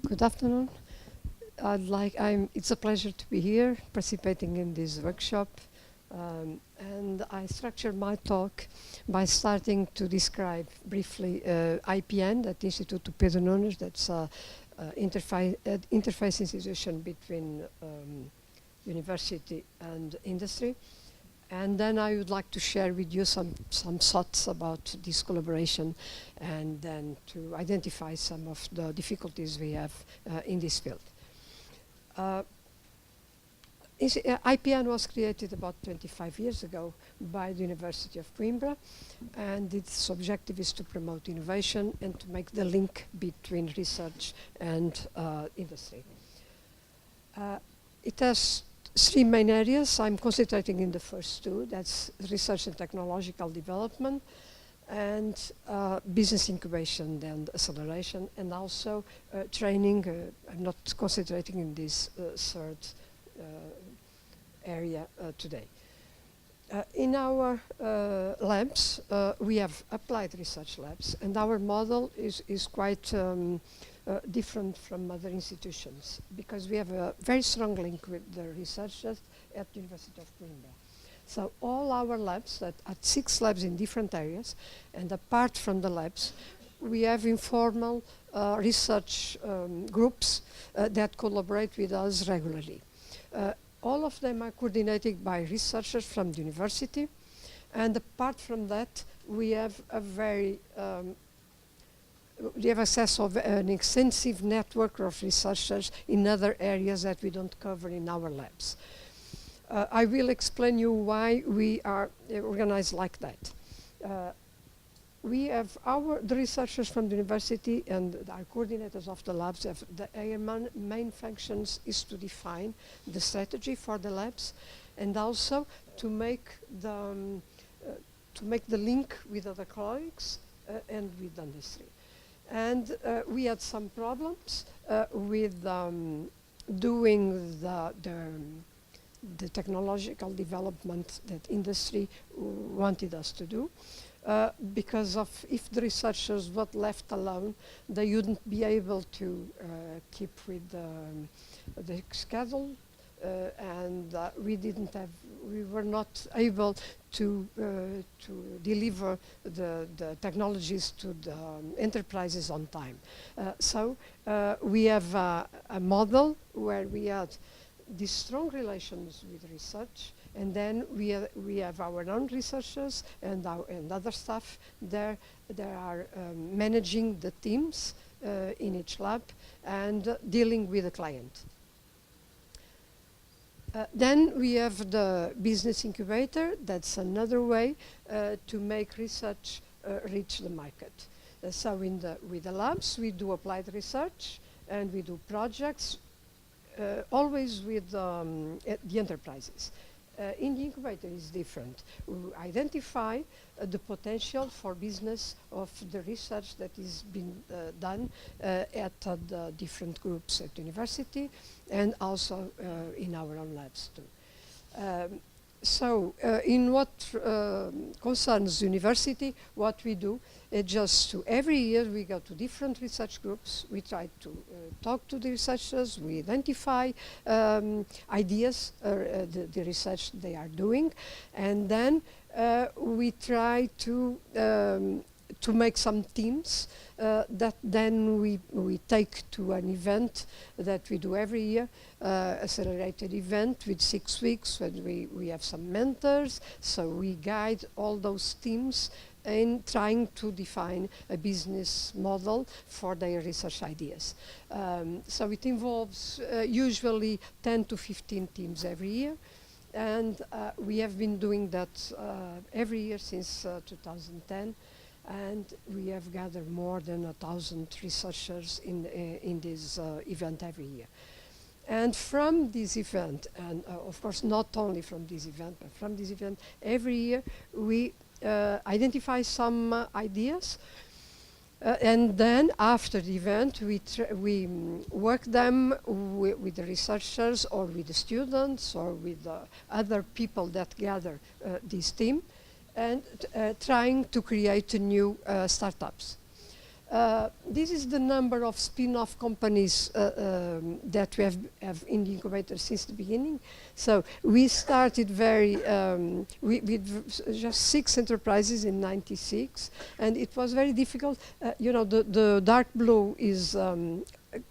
Good afternoon. It's a pleasure to be here participating in this workshop. And I structured my talk by starting to describe briefly IPN, that Institute to Pedro Nunes, that's interface institution between university and industry. And then I would like to share with you some thoughts about this collaboration, and then to identify some of the difficulties we have in this field. IPN was created about 25 years ago by the University of Coimbra, and its objective is to promote innovation and to make the link between research and industry. It has three main areas. I'm concentrating in the first two. That's research and technological development, and business incubation and acceleration, and also training. I'm not concentrating in this third area today. In our labs, we have applied research labs, and our model is quite different from other institutions, because we have a very strong link with the researchers at the University of Coimbra. So all our labs, that are 6 labs in different areas, and apart from the labs, we have informal research groups that collaborate with us regularly. All of them are coordinated by researchers from the university, and apart from that, we have a we have access of an extensive network of researchers in other areas that we don't cover in our labs. I will explain you why we are organized like that. We have the researchers from the university and our coordinators of the labs have their main functions is to define the strategy for the labs, and also to make the link with other colleagues and with industry. And we had some problems with doing the technological development that industry wanted us to do. Because if the researchers were left alone, they wouldn't be able to keep with the schedule, and we were not able to deliver the technologies to the enterprises on time. So we have a model where we had these strong relations with research, and then we have our own researchers and other staff there. They are managing the teams in each lab and dealing with the client. Then we have the business incubator. That's another way to make research reach the market. So with the labs, we do applied research and we do projects, always with the enterprises. In the incubator is different. We identify the potential for business of the research that is being done at the different groups at the university, and also in our own labs too. So in what concerns university, what we do is just every year we go to different research groups, we try to talk to the researchers, we identify ideas, the research they are doing, and then we try to make some teams that then we take to an event that we do every year, accelerated event with 6 weeks, when we have some mentors, so we guide all those teams in trying to define a business model for their research ideas. So it involves usually 10 to 15 teams every year, and we have been doing that every year since 2010. And we have gathered more than 1,000 researchers in this event every year. And from this event, and of course not only from this event, but from this event, every year we identify some ideas, and then after the event we work them with the researchers or with the students or with other people that gather this team, and trying to create new startups. This is the number of spin-off companies that we have in the incubator since the beginning. So we started with just 6 enterprises in '96, and it was very difficult. The dark blue is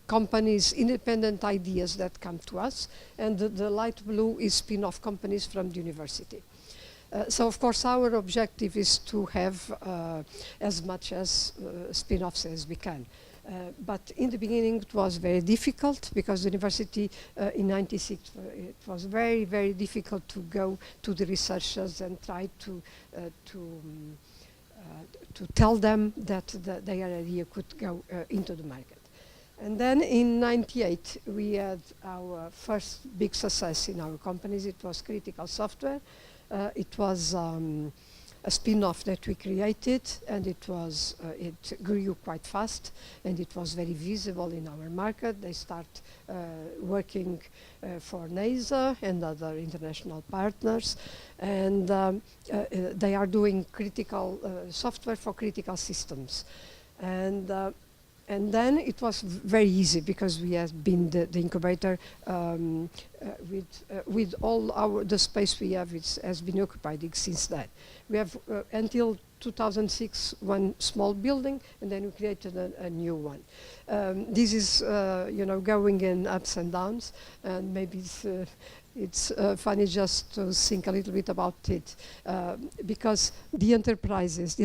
companies, independent ideas that come to us, and the light blue is spin-off companies from the university. So of course our objective is to have as much as spin-offs as we can. But in the beginning it was very difficult because the university in '96 it was very, very difficult to go to the researchers and try to tell them that their idea could go into the market. And then in '98 we had our first big success in our companies. It was Critical Software. It was a spin-off that we created, and it grew quite fast, and it was very visible in our market. They start working for NASA and other international partners, and they are doing critical software for critical systems. And then it was very easy because we have been the incubator with all the space we have has been occupied since that. We have until 2006 one small building, and then we created a new one. This is going in ups and downs, and maybe it's funny just to think a little bit about it, because the enterprises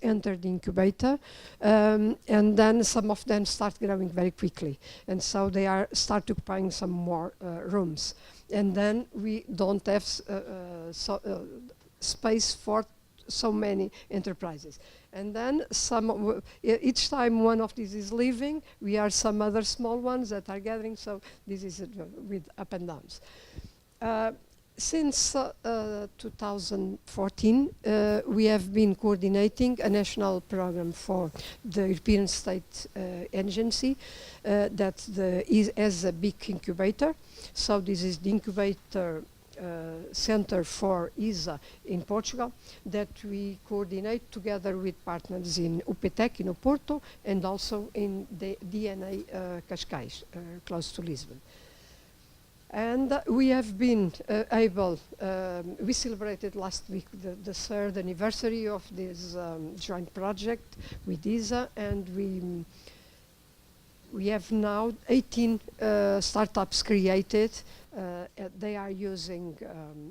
enter the incubator, and then some of them start growing very quickly, and so they start occupying some more rooms, and then we don't have space for so many enterprises. And then each time one of these is leaving, we are some other small ones that are gathering, so this is with up and downs. Since 2014, we have been coordinating a national program for the European State Agency that has a big incubator. So this is the incubator Center for ESA in Portugal that we coordinate together with partners in UPTEC in Oporto and also in the DNA Cascais, close to Lisbon. And we have been we celebrated last week the 3rd anniversary of this joint project with ESA, and we have now 18 startups created. They are using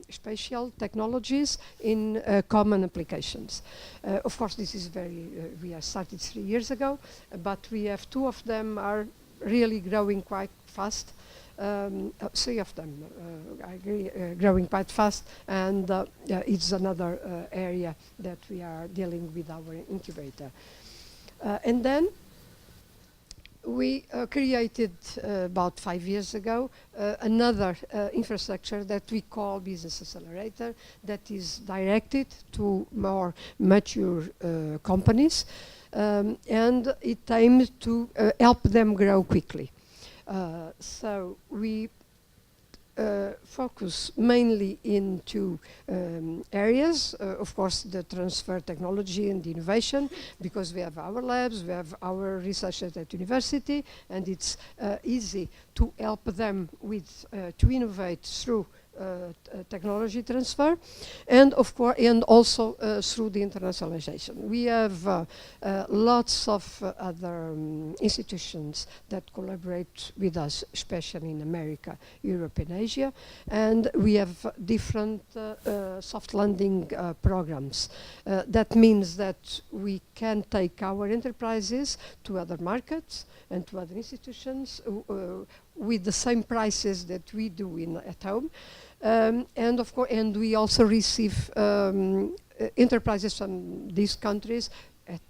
spatial technologies in common applications. Of course, this is we have started 3 years ago, but we have 2 of them are really growing quite fast. 3 of them are growing quite fast, and it's another area that we are dealing with our incubator. And then we created about 5 years ago another infrastructure that we call Business Accelerator, that is directed to more mature companies, and it aims to help them grow quickly. So we focus mainly into areas, of course, the transfer technology and the innovation, because we have our labs, we have our researchers at university, and it's easy to help them to innovate through technology transfer, and of course, and also through the internationalization. We have lots of other institutions that collaborate with us, especially in America, Europe, and Asia, and we have different soft landing programs. That means that we can take our enterprises to other markets and to other institutions with the same prices that we do at home. And of course, and we also receive enterprises from these countries at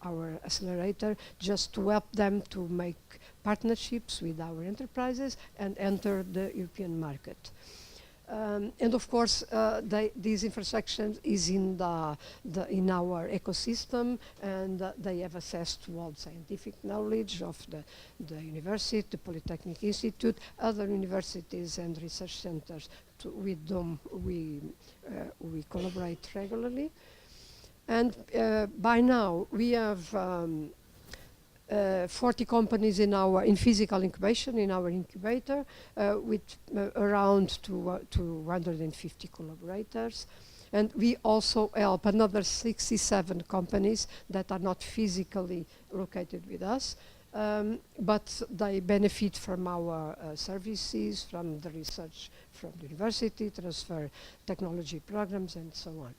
our accelerator, just to help them to make partnerships with our enterprises and enter the European market. And of course, this infrastructure is in our ecosystem, and they have access to all scientific knowledge of the university, the Polytechnic Institute, other universities and research centers with whom we collaborate regularly. And by now we have 40 companies in physical incubation in our incubator, with around 250 collaborators. And we also help another 67 companies that are not physically located with us, but they benefit from our services, from the research from the university, transfer technology programs, and so on.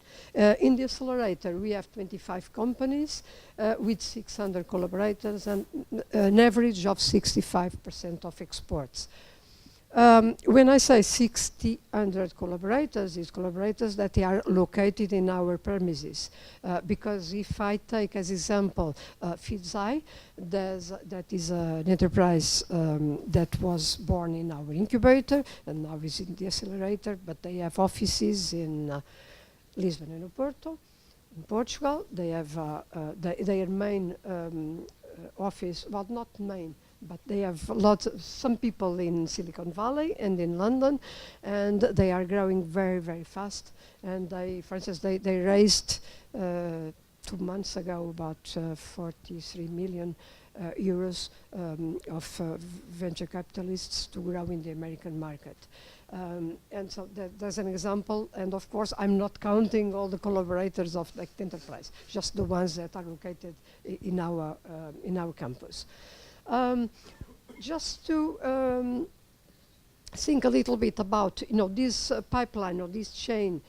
In the accelerator, we have 25 companies with 600 collaborators and an average of 65% of exports. When I say 600 collaborators, it's collaborators that they are located in our premises. Because if I take as example Fidzai, that is an enterprise that was born in our incubator and now is in the accelerator, but they have offices in Lisbon and Oporto, in Portugal. They have their main office, well, not main, but they have some people in Silicon Valley and in London, and they are growing very, very fast. And for instance, they raised 2 months ago about 43 million euros of venture capitalists to grow in the American market. And so there's an example, and of course I'm not counting all the collaborators of the enterprise, just the ones that are located in our campus. Just to think a little bit about this pipeline or this chain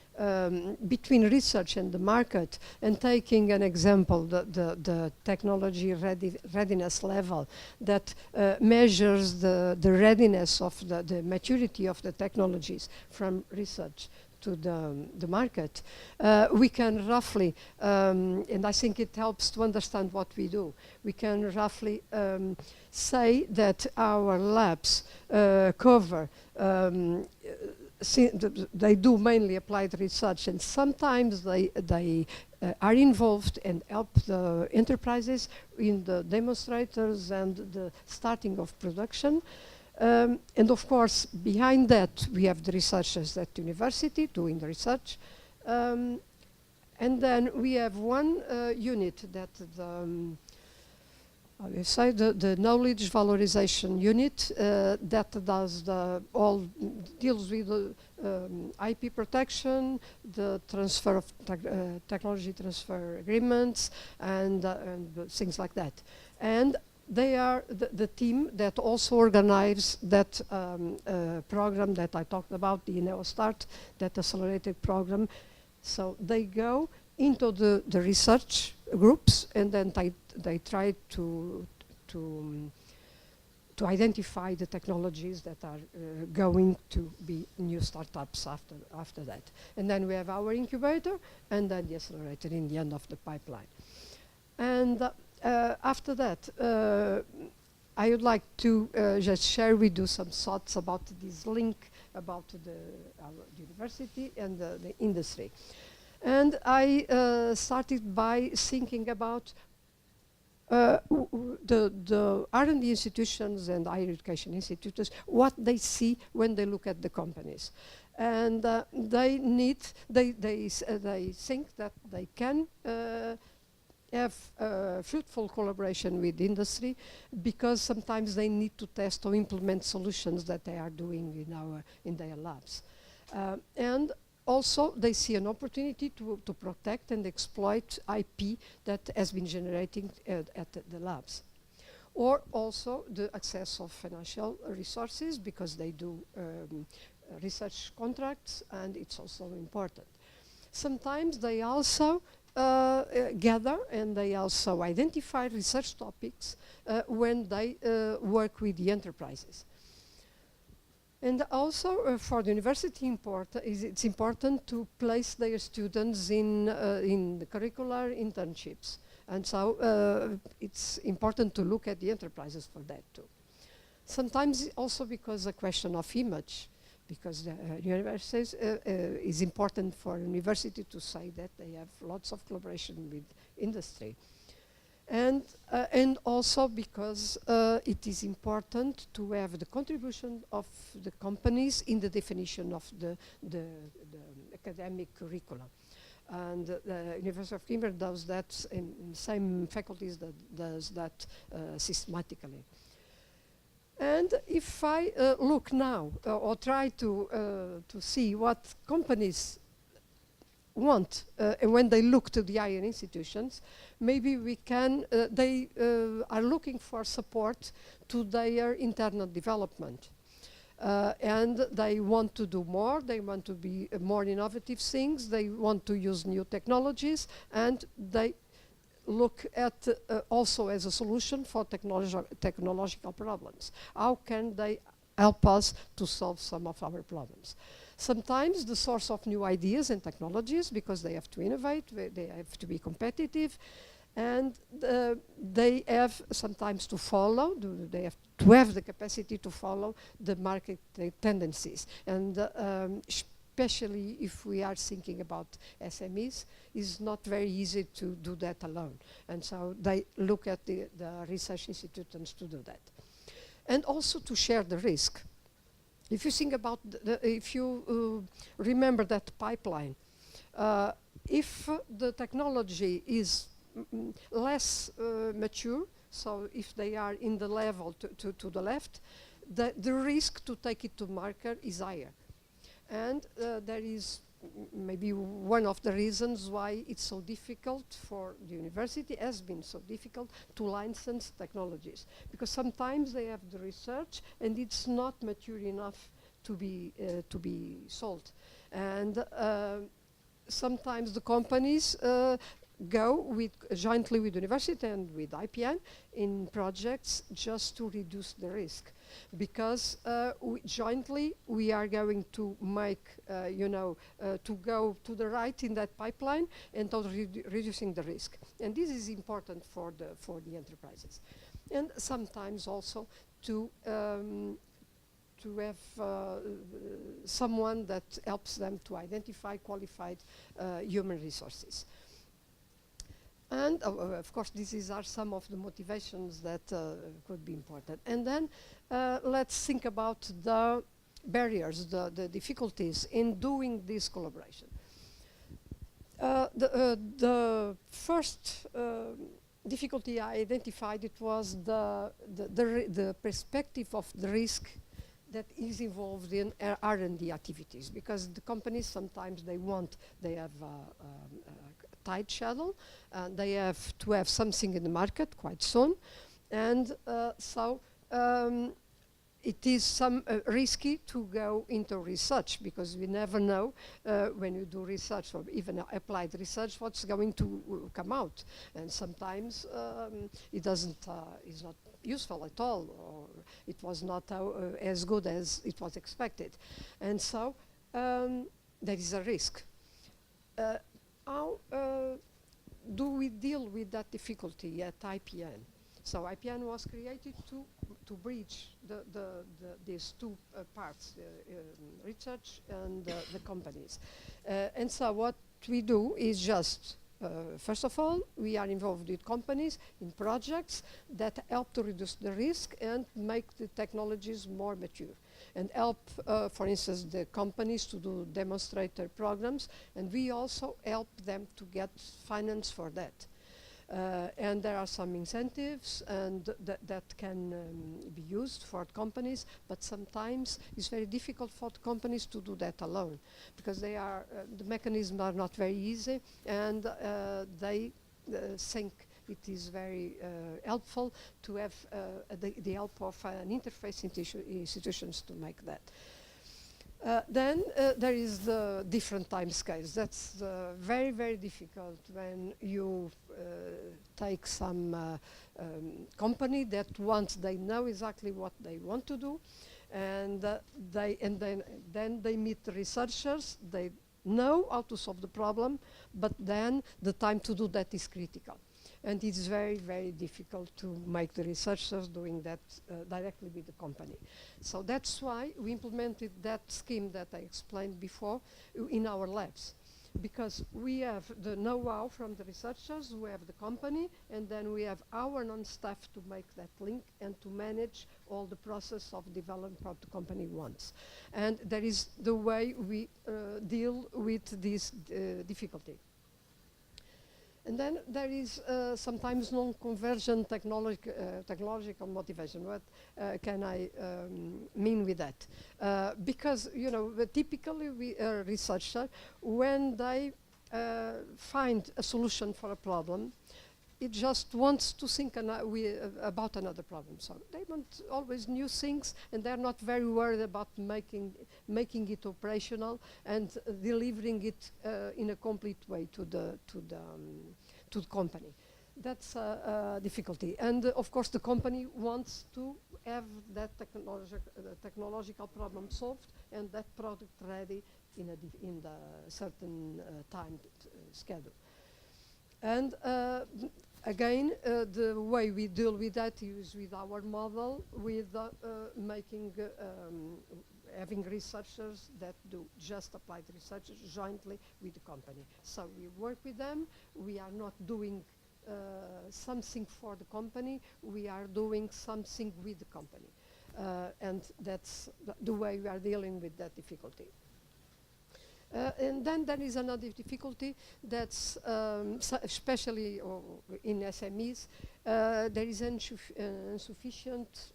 between research and the market, and taking an example, the technology readiness level that measures the readiness of the maturity of the technologies from research to the market, we can roughly, and I think it helps to understand what we do, we can roughly say that our labs cover, they do mainly applied research, and sometimes they are involved and help the enterprises in the demonstrators and the starting of production. And of course, behind that, we have the researchers at the university doing the research. And then we have one unit that the knowledge valorization unit that does deals with the IP protection, the transfer of technology transfer agreements, and things like that. And they are the team that also organizes that program that I talked about, the NeoStart, that accelerated program. So they go into the research groups, and then they try to identify the technologies that are going to be new startups after that. And then we have our incubator, and then the accelerator in the end of the pipeline. And after that, I would like to just share with you some thoughts about this link about our university and the industry. And I started by thinking about the R&D institutions and higher education institutes, what they see when they look at the companies. And they think that they can have fruitful collaboration with industry, because sometimes they need to test or implement solutions that they are doing in their labs. And also they see an opportunity to protect and exploit IP that has been generating at the labs. Or also the access of financial resources, because they do research contracts, and it's also important. Sometimes they also gather and they also identify research topics when they work with the enterprises. And also for the university it's important to place their students in the curricular internships. And so it's important to look at the enterprises for that too. Sometimes also because a question of image, because the universities is important for a university to say that they have lots of collaboration with industry. And also because it is important to have the contribution of the companies in the definition of the academic curriculum. And the University of Coimbra does that in same faculties that does that systematically. And if I look now or try to see what companies want, and when they look to the higher institutions, maybe we can, they are looking for support to their internal development. And they want to do more, they want to be more innovative things, they want to use new technologies, and they look at also as a solution for technological problems. How can they help us to solve some of our problems? Sometimes the source of new ideas and technologies, because they have to innovate, they have to be competitive, and they have sometimes to follow, they have to have the capacity to follow the market tendencies. And especially if we are thinking about SMEs, it's not very easy to do that alone. And so they look at the research institutions to do that. And also to share the risk. If you think about, if you remember that pipeline, if the technology is less mature, so if they are in the level to the left, the risk to take it to market is higher. And there is maybe one of the reasons why it's so difficult for the university, has been so difficult to license technologies. Because sometimes they have the research and it's not mature enough to be sold. And sometimes the companies go jointly with the university and with IPN in projects just to reduce the risk. Because jointly we are going to make, to go to the right in that pipeline and reducing the risk. And this is important for the enterprises. And sometimes also to have someone that helps them to identify qualified human resources. And of course, these are some of the motivations that could be important. And then let's think about the barriers, the difficulties in doing this collaboration. The first difficulty I identified, it was the perspective of the risk that is involved in R&D activities, because the companies sometimes they have a tight schedule, they have to have something in the market quite soon, and so it is risky to go into research, because we never know when you do research or even applied research what's going to come out, and sometimes it is not useful at all, or it was not as good as it was expected, and so there is a risk. How do we deal with that difficulty at IPN? So IPN was created to bridge these two parts, research and the companies. And so what we do is just, first of all, we are involved with companies in projects that help to reduce the risk and make the technologies more mature, and help, for instance, the companies to do demonstrator programs, and we also help them to get finance for that. And there are some incentives and that can be used for companies, but sometimes it's very difficult for the companies to do that alone, because the mechanisms are not very easy, and they think it is very helpful to have the help of an interface institutions to make that. Then there is the different time scales. That's very, very difficult when you take some company that they know exactly what they want to do, and then they meet the researchers. They know how to solve the problem, but then the time to do that is critical. And it's very, very difficult to make the researchers doing that directly with the company. So that's why we implemented that scheme that I explained before in our labs. Because we have the know-how from the researchers, we have the company, and then we have our non-staff to make that link and to manage all the process of development what the company wants. And that is the way we deal with this difficulty. And then there is sometimes non-convergent technological motivation. What can I mean with that? Because, you know, typically researchers, when they find a solution for a problem, it just wants to think about another problem. So they want always new things, and they're not very worried about making it operational and delivering it in a complete way to the company. That's a difficulty. And of course, the company wants to have that technological problem solved and that product ready in the certain time schedule. And again, the way we deal with that is with our model, with having researchers that do just applied research jointly with the company. So we work with them. We are not doing something for the company. We are doing something with the company. And that's the way we are dealing with that difficulty. And then there is another difficulty that's especially in SMEs, there is insufficient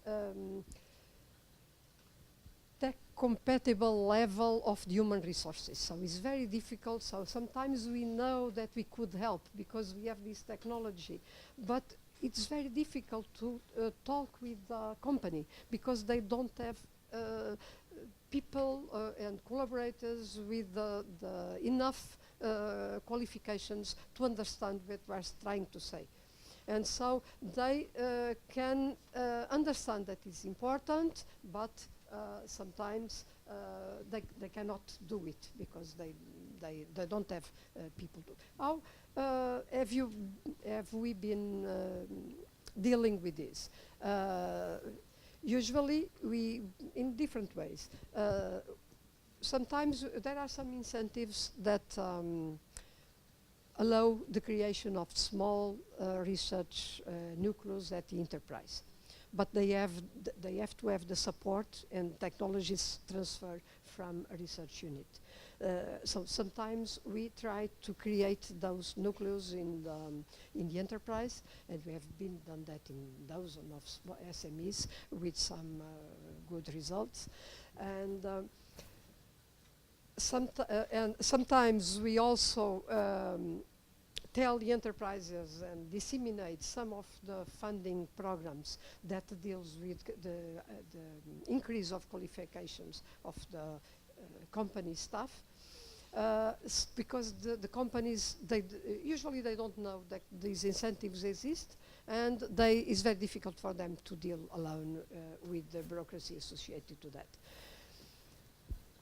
tech-compatible level of human resources. So it's very difficult. So sometimes we know that we could help because we have this technology, but it's very difficult to talk with the company because they don't have people and collaborators with the enough qualifications to understand what we're trying to say. And so they can understand that it's important, but sometimes they cannot do it because they don't have people to. How have we been dealing with this? Usually, in different ways. Sometimes there are some incentives that allow the creation of small research nucleus at the enterprise. But they have to have the support and technologies transfer from a research unit. So sometimes we try to create those nucleus in the enterprise, and we have been done that in dozens of SMEs with some good results. And sometimes we also tell the enterprises and disseminate some of the funding programs that deals with the increase of qualifications of the company staff. Because the companies, usually they don't know that these incentives exist, and it's very difficult for them to deal alone with the bureaucracy associated to that.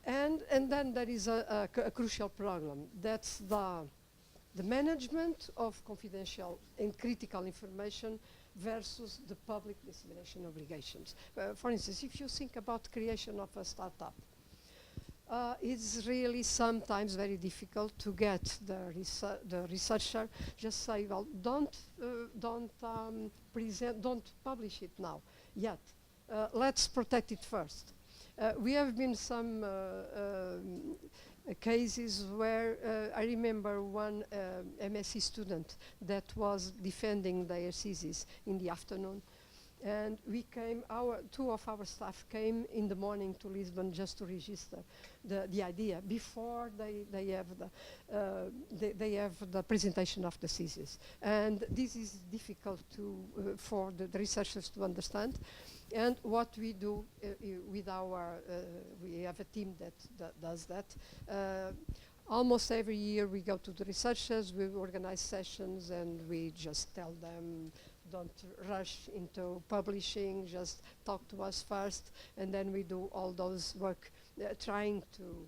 And then there is a crucial problem. That's the management of confidential and critical information versus the public dissemination obligations. For instance, if you think about creation of a startup, it's really sometimes very difficult to get the researcher just say, well, don't publish it now yet. Let's protect it first. We have been some cases where I remember one MSc student that was defending their thesis in the afternoon. And two of our staff came in the morning to Lisbon just to register the idea before they have the presentation of the thesis. And this is difficult for the researchers to understand. And what we do with we have a team that does that. Almost every year we go to the researchers, we organize sessions, and we just tell them, don't rush into publishing, just talk to us first, and then we do all those work trying to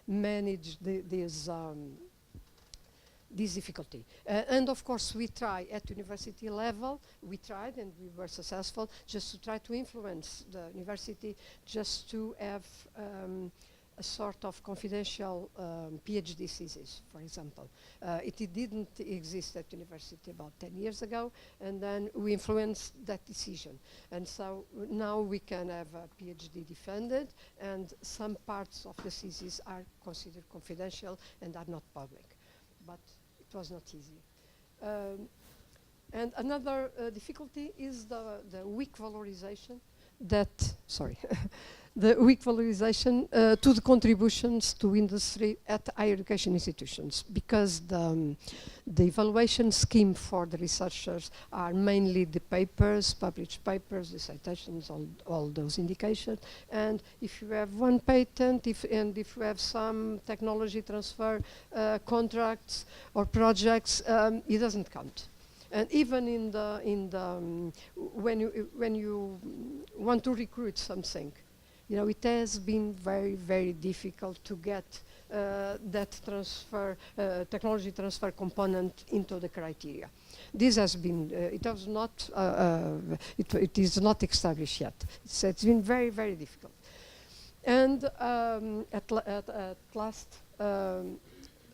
manage this difficulty. And of course we try at university level, we tried and we were successful just to try to influence the university just to have a sort of confidential PhD thesis, for example. It didn't exist at university about 10 years ago, and then we influenced that decision. And so now we can have a PhD defended, and some parts of the thesis are considered confidential and are not public. But it was not easy. And another difficulty is the weak valorization the weak valorization to the contributions to industry at higher education institutions, because the evaluation scheme for the researchers are mainly the papers, published papers, the citations, all those indications. And if you have one patent, if you have some technology transfer contracts or projects, it doesn't count. And even when you want to recruit something, it has been very, very difficult to get that technology transfer component into the criteria. This has been, it is not established yet. It's been very, very difficult. And at last,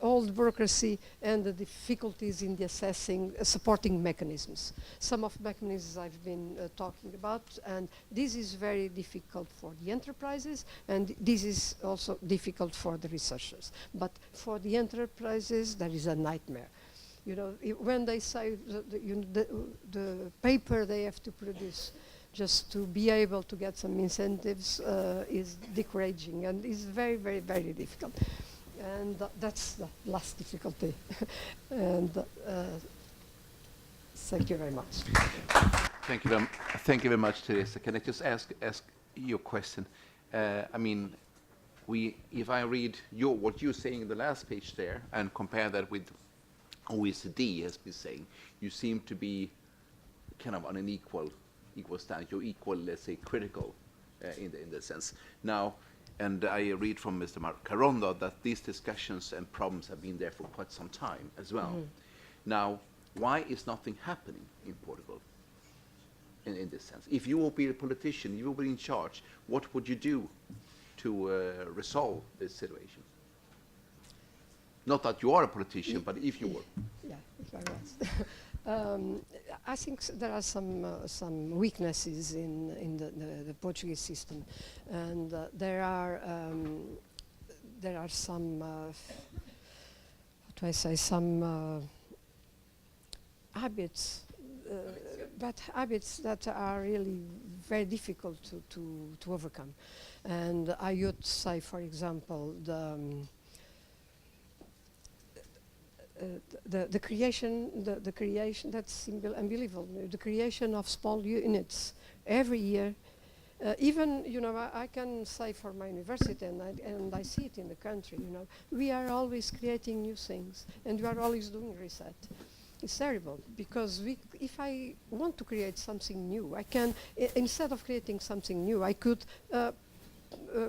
all the bureaucracy and the difficulties in the assessing supporting mechanisms. Some of the mechanisms I've been talking about, and this is very difficult for the enterprises, and this is also difficult for the researchers. But for the enterprises, that is a nightmare. When they say the paper they have to produce just to be able to get some incentives is discouraging, and is very, very, very difficult. And that's the last difficulty. And thank you very much. Thank you very much, Teresa. Can I just ask you a question? I mean, if I read what you're saying in the last page there and compare that with OECD has been saying, you seem to be kind of on an equal stand. You're equal, let's say, critical in the sense. Now, and I read from Mr. Carondo that these discussions and problems have been there for quite some time as well. Mm-hmm. Now, why is nothing happening in Portugal in this sense? If you will be a politician, you will be in charge, what would you do to resolve this situation? Not that you are a politician, but if you were. Yeah, if I was. I think there are some weaknesses in the Portuguese system, and there are some some habits, but habits that are really very difficult to overcome. And I would say, for example, the creation that's unbelievable. The creation of small units every year. Even I can say for my university, and I see it in the country. We are always creating new things, and we are always doing research. It's terrible, because if I want to create something new, I can instead of creating something new, I could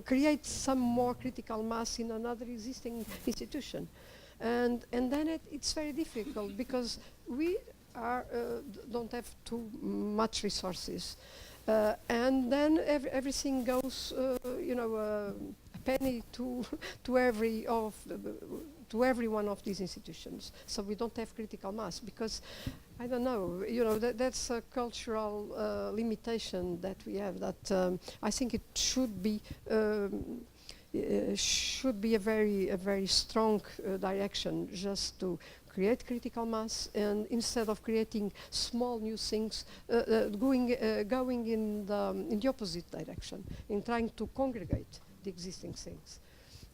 create some more critical mass in another existing institution. And then it's very difficult, because we don't have too much resources, and then everything goes, a penny to every one of these institutions. So we don't have critical mass, because I don't know, that's a cultural limitation that we have. That I think it should be. Should be a very strong direction, just to create critical mass, and instead of creating small new things, going in the opposite direction, in trying to congregate the existing things.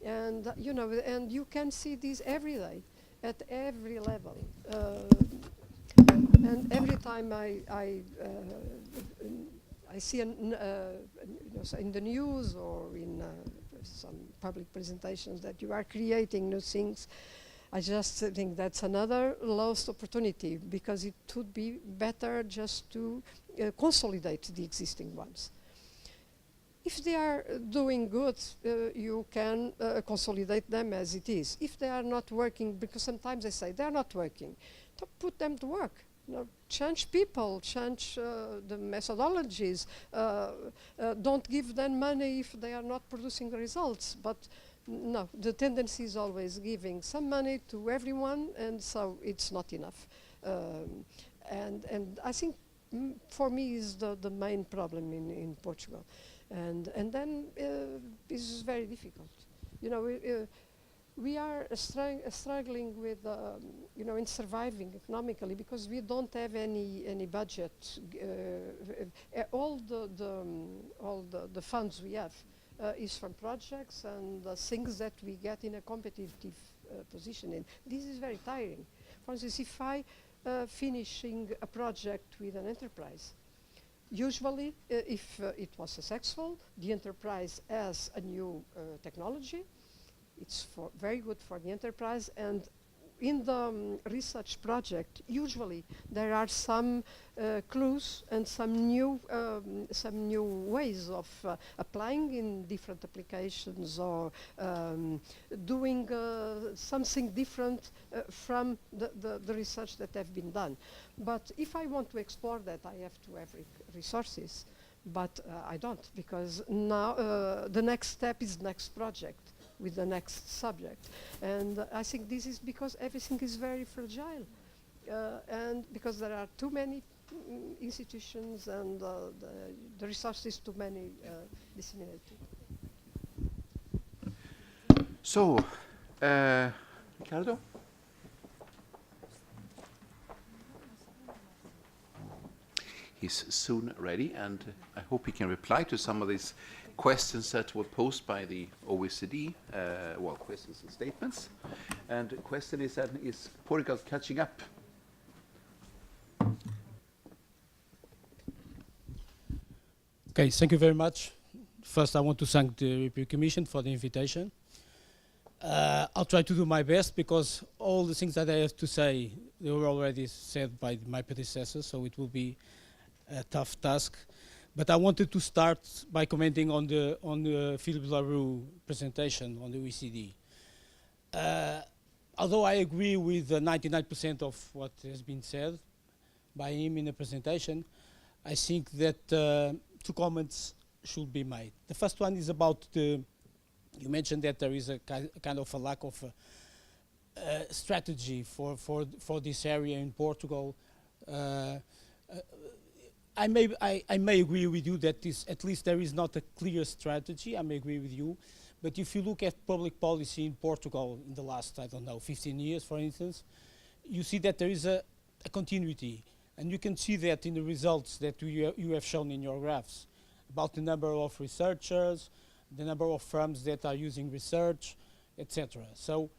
And and you can see this every day, at every level. And every time I see in the news or in some public presentations that you are creating new things, I just think that's another lost opportunity, because it would be better just to consolidate the existing ones. If they are doing good, you can consolidate them as it is. If they are not working, because sometimes they say they're not working, to put them to work. Change people, change the methodologies. Don't give them money if they are not producing the results. But no, the tendency is always giving some money to everyone, and so it's not enough. And I think for me is the main problem in Portugal. And then this is very difficult. we are struggling with, in surviving economically because we don't have any budget. All the funds we have is from projects and things that we get in a competitive position in. This is very tiring. For instance, if I finishing a project with an enterprise, usually if it was successful, the enterprise has a new technology. It's very good for the enterprise, and in the research project, usually there are some clues and some new ways of applying in different applications or doing something different from the research that have been done. But if I want to explore that, I have to have resources. But I don't, because now the next step is next project with the next subject. And I think this is because everything is very fragile. And because there are too many institutions and the resources too many disseminated. So, Ricardo? He's soon ready, and I hope he can reply to some of these questions that were posed by the OECD, questions and statements. And the question is, is Portugal catching up? Okay, thank you very much. First, I want to thank the European Commission for the invitation. I'll try to do my best because all the things that I have to say, they were already said by my predecessors, so it will be a tough task. But I wanted to start by commenting on the Philippe Laroux presentation on the OECD. Although I agree with 99% of what has been said by him in the presentation, I think that two comments should be made. The first one is about you mentioned that there is a kind of a lack of strategy for this area in Portugal. I may agree with you that at least there is not a clear strategy. I may agree with you. But if you look at public policy in Portugal in the last, 15 years, for instance, you see that there is a continuity. And you can see that in the results that you have shown in your graphs about the number of researchers, the number of firms that are using research, etc. So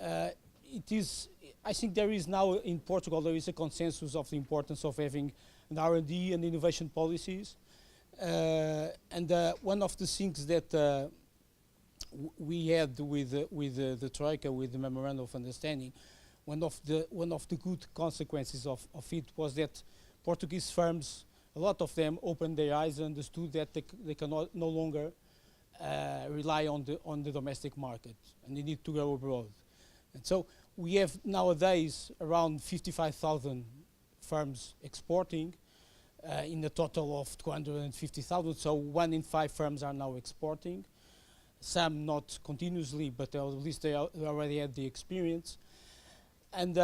I think there is now in Portugal, there is a consensus of the importance of having an R&D and innovation policies. And one of the things that we had with the Troika, with the Memorandum of Understanding, one of the good consequences of it was that Portuguese firms, a lot of them opened their eyes and understood that they cannot no longer rely on the domestic market, and they need to go abroad. And so we have nowadays around 55,000 firms exporting in a total of 250,000. So 1 in 5 firms are now exporting. Some not continuously, but at least they already had the experience. And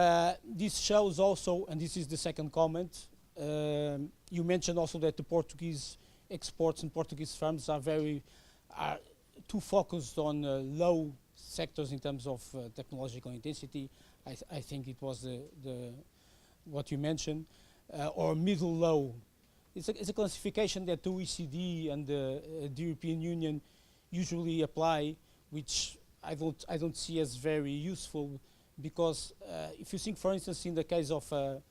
this shows also, and this is the second comment, you mentioned also that the Portuguese exports and Portuguese firms are too focused on low sectors in terms of technological intensity. I think it was what you mentioned, or middle low. It's a classification that the OECD and the European Union usually apply, which I don't see as very useful, because if you think, for instance, in the case of a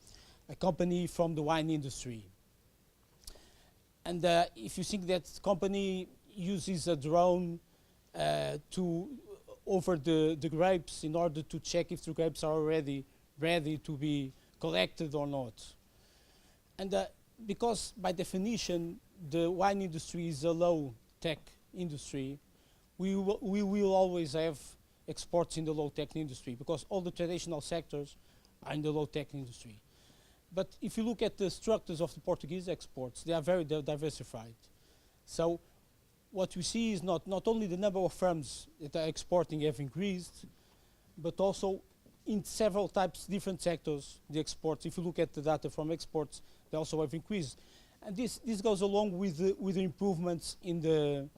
company from the wine industry, and if you think that company uses a drone over the grapes in order to check if the grapes are already ready to be collected or not. And because by definition the wine industry is a low-tech industry, we will always have exports in the low-tech industry, because all the traditional sectors are in the low-tech industry. But if you look at the structures of the Portuguese exports, they are very diversified. So what we see is not only the number of firms that are exporting have increased, but also in several types, different sectors, the exports. If you look at the data from exports, they also have increased. And this goes along with the improvements in the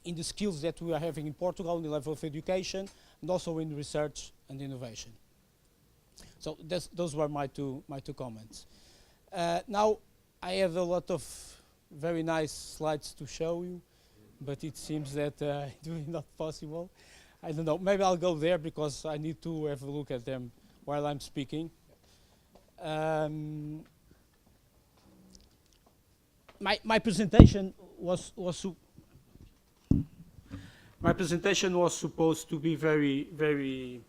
in the skills that we are having in Portugal, in the level of education, and also in research and innovation. So those were my two comments. Now, I have a lot of very nice slides to show you, but it seems that it will not possible. I don't know, maybe I'll go there because I need to have a look at them while I'm speaking. My presentation was supposed to be very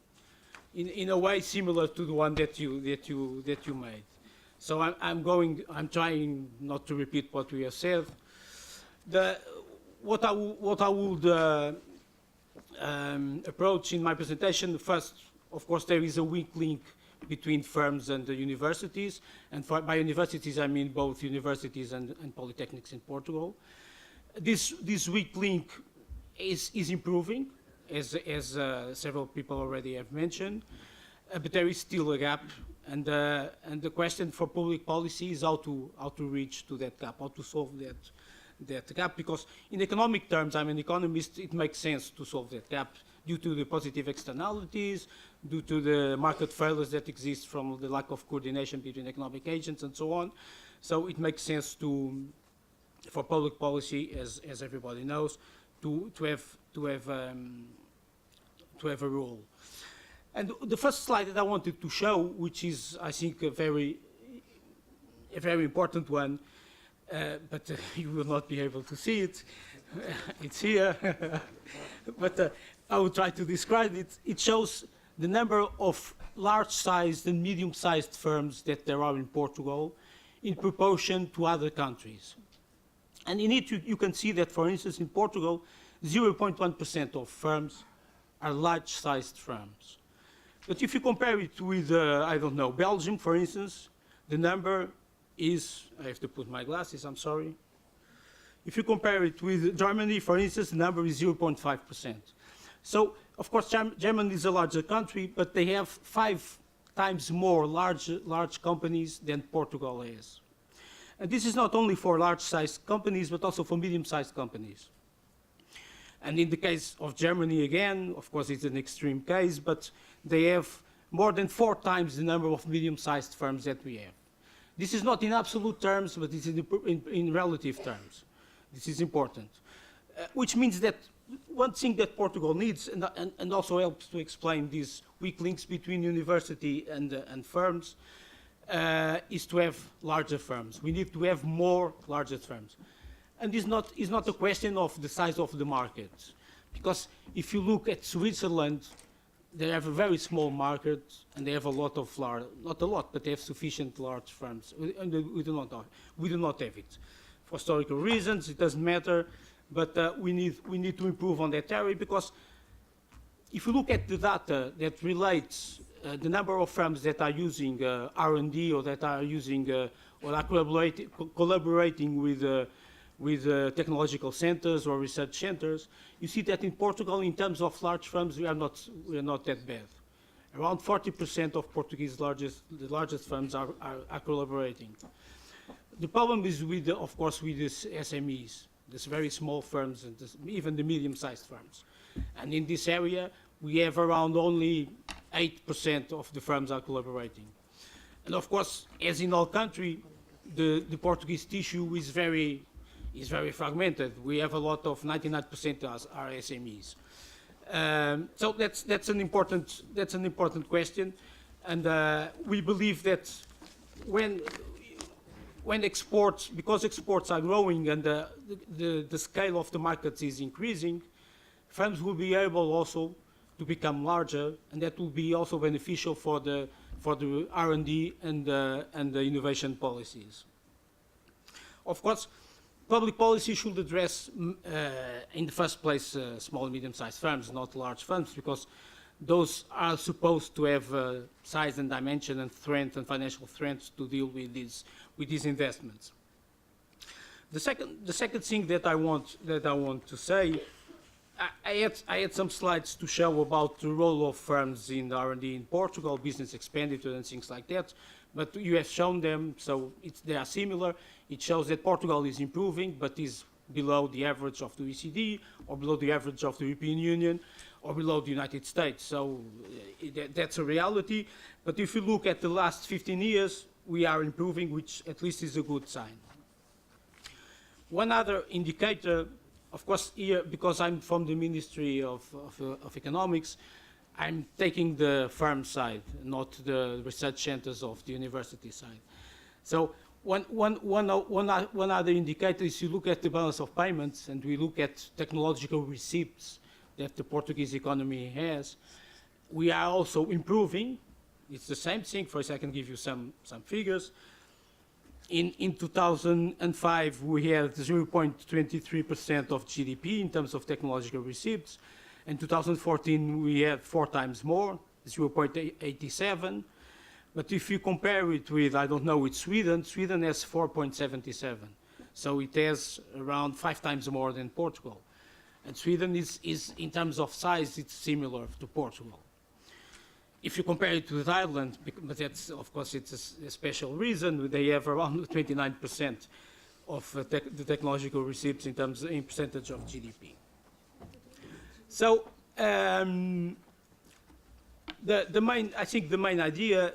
in a way similar to the one that you made. So I'm trying not to repeat what we have said. What I would approach in my presentation, first, of course, there is a weak link between firms and the universities, and by universities I mean both universities and polytechnics in Portugal. This weak link is improving, as several people already have mentioned, but there is still a gap, and the question for public policy is how to reach to that gap, how to solve that gap, because in economic terms, I'm an economist, it makes sense to solve that gap due to the positive externalities, due to the market failures that exist from the lack of coordination between economic agents and so on. So it makes sense for public policy, as everybody knows, to have a role. And the first slide that I wanted to show, which is, I think, a very important one, but you will not be able to see it. It's here. But I will try to describe it. It shows the number of large-sized and medium-sized firms that there are in Portugal in proportion to other countries. And in it, you can see that, for instance, in Portugal, 0.1% of firms are large-sized firms. But if you compare it with, I don't know, Belgium, for instance, the number is, I have to put my glasses, I'm sorry. If you compare it with Germany, for instance, the number is 0.5%. So, of course, Germany is a larger country, but they have 5 times more large companies than Portugal has. And this is not only for large-sized companies, but also for medium-sized companies. And in the case of Germany, again, of course, it's an extreme case, but they have more than 4 times the number of medium-sized firms that we have. This is not in absolute terms, but it's in relative terms. This is important. Which means that one thing that Portugal needs, and also helps to explain these weak links between university and firms, is to have larger firms. We need to have more larger firms. And it's not a question of the size of the market. Because if you look at Switzerland, they have a very small market, and they have a lot of large, not a lot, but they have sufficient large firms. And we do not have it. For historical reasons, it doesn't matter, but we need to improve on that area, because if you look at the data that relates the number of firms that are using R&D, or that are using or are collaborating with technological centers or research centers, you see that in Portugal, in terms of large firms, we are not that bad. Around 40% of Portuguese the largest firms are collaborating. The problem is of course, with these SMEs, these very small firms, and even the medium-sized firms. And in this area, we have around only 8% of the firms are collaborating. And of course, as in all country, the Portuguese tissue is very fragmented. We have a lot of 99% are SMEs. So that's an important question, and we believe that when exports, because exports are growing and the scale of the markets is increasing, firms will be able also to become larger, and that will be also beneficial for the R&D and the innovation policies. Of course, public policy should address, in the first place, small and medium-sized firms, not large firms, because those are supposed to have size and dimension and strength and financial strength to deal with these investments. The second thing that I want to say, I had some slides to show about the role of firms in R&D in Portugal, business expenditure and things like that, but you have shown them, so they are similar. It shows that Portugal is improving, but is below the average of the OECD, or below the average of the European Union, or below the United States. So that's a reality. But if you look at the last 15 years, we are improving, which at least is a good sign. One other indicator, of course, here, because I'm from the Ministry of Economics, I'm taking the firm side, not the research centers of the university side. So one other indicator is you look at the balance of payments and we look at technological receipts that the Portuguese economy has. We are also improving. It's the same thing. First, I can give you some figures. In 2005, we had 0.23% of GDP in terms of technological receipts. In 2014, we had 4 times more, 0.87. But if you compare it with, I don't know, with Sweden, Sweden has 4.77. So it has around 5 times more than Portugal. And Sweden is in terms of size, it's similar to Portugal. If you compare it with Ireland, but that's, of course, it's a special reason, they have around 29% of the technological receipts in percentage of GDP. So I think the main idea,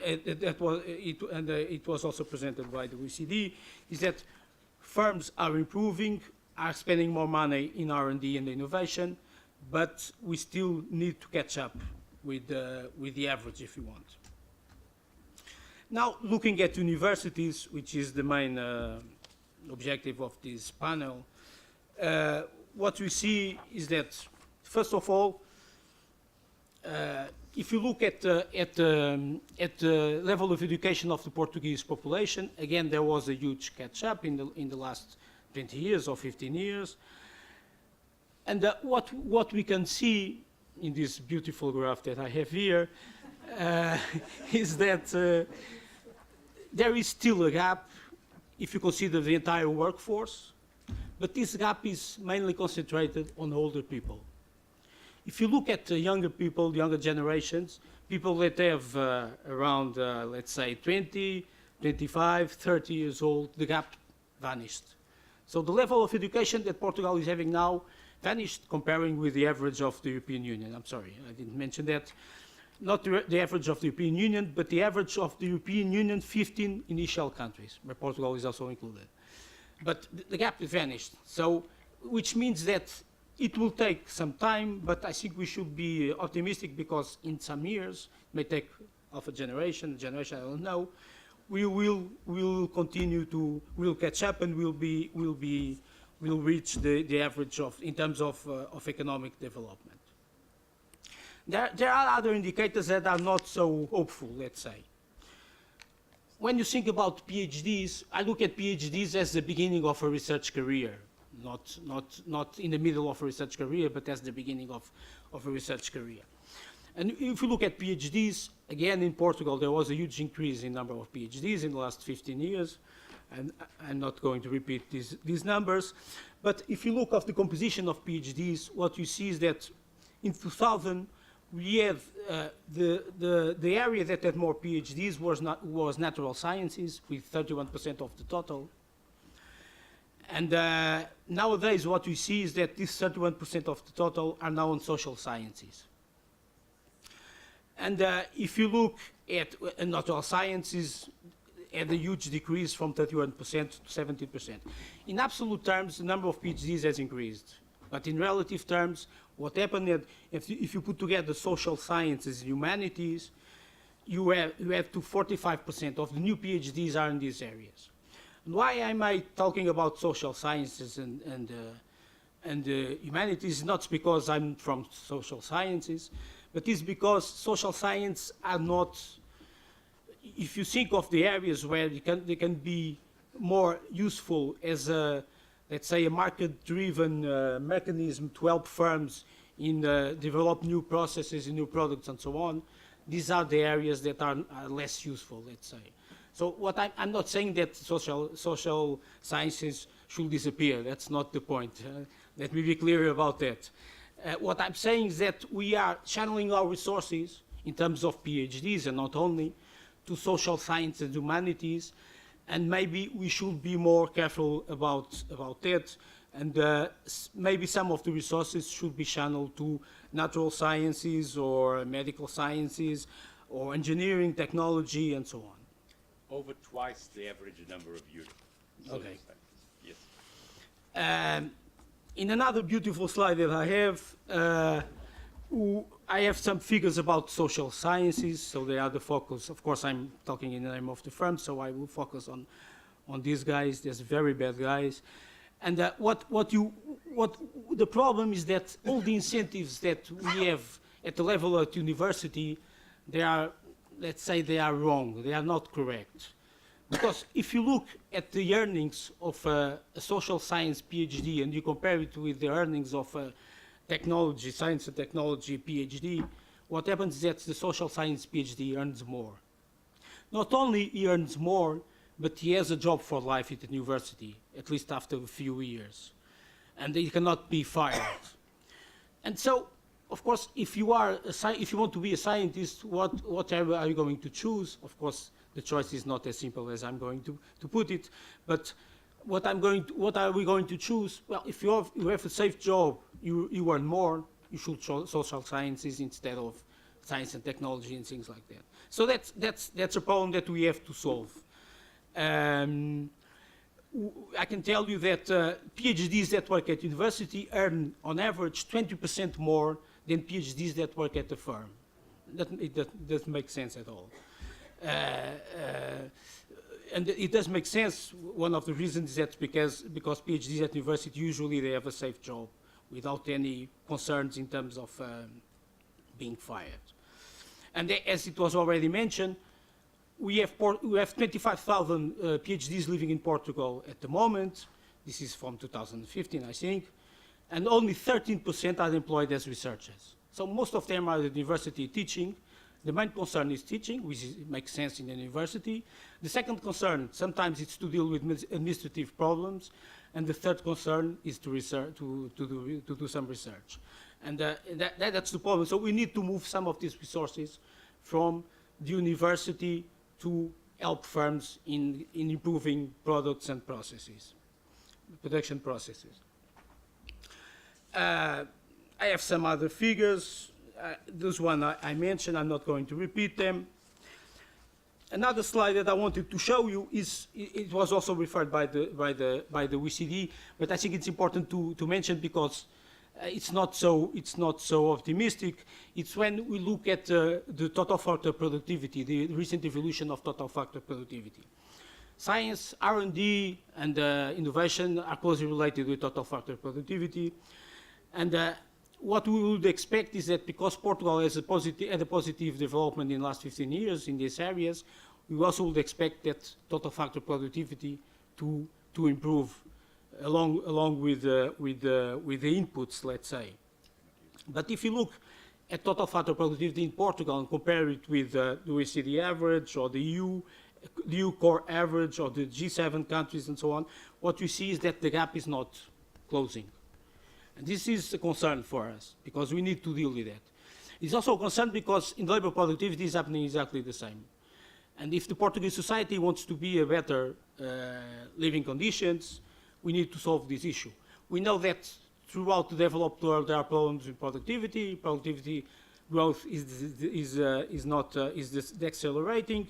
it was also presented by the OECD, is that firms are improving, are spending more money in R&D and innovation, but we still need to catch up with the average, if you want. Now, looking at universities, which is the main objective of this panel, what we see is that, first of all, if you look at the level of education of the Portuguese population, again, there was a huge catch-up in the last 20 years or 15 years. And what we can see in this beautiful graph that I have here is that there is still a gap if you consider the entire workforce, but this gap is mainly concentrated on older people. If you look at the younger people, the younger generations, people that have around, let's say, 20, 25, 30 years old, the gap vanished. So the level of education that Portugal is having now vanished comparing with the average of the European Union. I'm sorry, I didn't mention that. Not the average of the European Union, but the average of the European Union 15 initial countries, where Portugal is also included. But the gap vanished, so, which means that it will take some time, but I think we should be optimistic because in some years, it may take half a generation, I don't know, we will continue to, we'll catch up and we'll reach the average in terms of economic development. There are other indicators that are not so hopeful, let's say. When you think about PhDs, I look at PhDs as the beginning of a research career, not in the middle of a research career, but as the beginning of a research career. And if you look at PhDs, again, in Portugal, there was a huge increase in number of PhDs in the last 15 years. And I'm not going to repeat these numbers. But if you look at the composition of PhDs, what you see is that in 2000, we have the area that had more PhDs was natural sciences, with 31% of the total. And nowadays, what we see is that this 31% of the total are now on social sciences. And if you look at natural sciences, had a huge decrease from 31% to 70%. In absolute terms, the number of PhDs has increased. But in relative terms, what happened is if you put together social sciences and humanities, you have to 45% of the new PhDs are in these areas. And why am I talking about social sciences and humanities? Not because I'm from social sciences, but it's because social science are not, if you think of the areas where they can be more useful as a, let's say, a market-driven mechanism to help firms in develop new processes and new products and so on, these are the areas that are less useful, let's say. So what I'm not saying that social sciences should disappear. That's not the point. Let me be clear about that. What I'm saying is that we are channeling our resources in terms of PhDs and not only to social science and humanities, and maybe we should be more careful about that, and maybe some of the resources should be channeled to natural sciences or medical sciences or engineering, technology, and so on. Over twice the average number of Europe. Okay. Yes. In another beautiful slide that I have some figures about social sciences, so they are the focus. Of course, I'm talking in the name of the firm, so I will focus on these guys. There's very bad guys. And the problem is that all the incentives that we have at the level of university, they are, let's say, they are wrong. They are not correct. Because if you look at the earnings of a social science PhD and you compare it with the earnings of a technology, science and technology PhD, what happens is that the social science PhD earns more. Not only he earns more, but he has a job for life at the university, at least after a few years. And he cannot be fired. And so, of course, if you want to be a scientist, what are you going to choose? Of course, the choice is not as simple as I'm going to put it, but what are we going to choose? Well, if you have a safe job, you earn more, you should choose social sciences instead of science and technology and things like that. So that's a problem that we have to solve. I can tell you that PhDs that work at university earn, on average, 20% more than PhDs that work at the firm. It doesn't make sense at all. And it does make sense. One of the reasons is that because PhDs at university, usually they have a safe job without any concerns in terms of being fired. And as it was already mentioned, we have 25,000 PhDs living in Portugal at the moment. This is from 2015, I think. And only 13% are employed as researchers. So most of them are at the university teaching. The main concern is teaching, which makes sense in a university. The second concern, sometimes it's to deal with administrative problems. And the third concern is to do some research. And that's the problem. So we need to move some of these resources from the university to help firms in improving products and processes, production processes. I have some other figures. This one I mentioned, I'm not going to repeat them. Another slide that I wanted to show you is, it was also referred by the OECD, but I think it's important to mention because it's not so optimistic. It's when we look at the total factor productivity, the recent evolution of total factor productivity. Science, R&D, and innovation are closely related with total factor productivity. And what we would expect is that because Portugal has had a positive development in the last 15 years in these areas, we also would expect that total factor productivity to improve along with the inputs, let's say. But if you look at total factor productivity in Portugal and compare it with the OECD average or the EU core average or the G7 countries and so on, what you see is that the gap is not closing. And this is a concern for us, because we need to deal with that. It's also a concern because in labor productivity is happening exactly the same. And if the Portuguese society wants to be a better living conditions, we need to solve this issue. We know that throughout the developed world there are problems with productivity. Productivity growth is accelerating,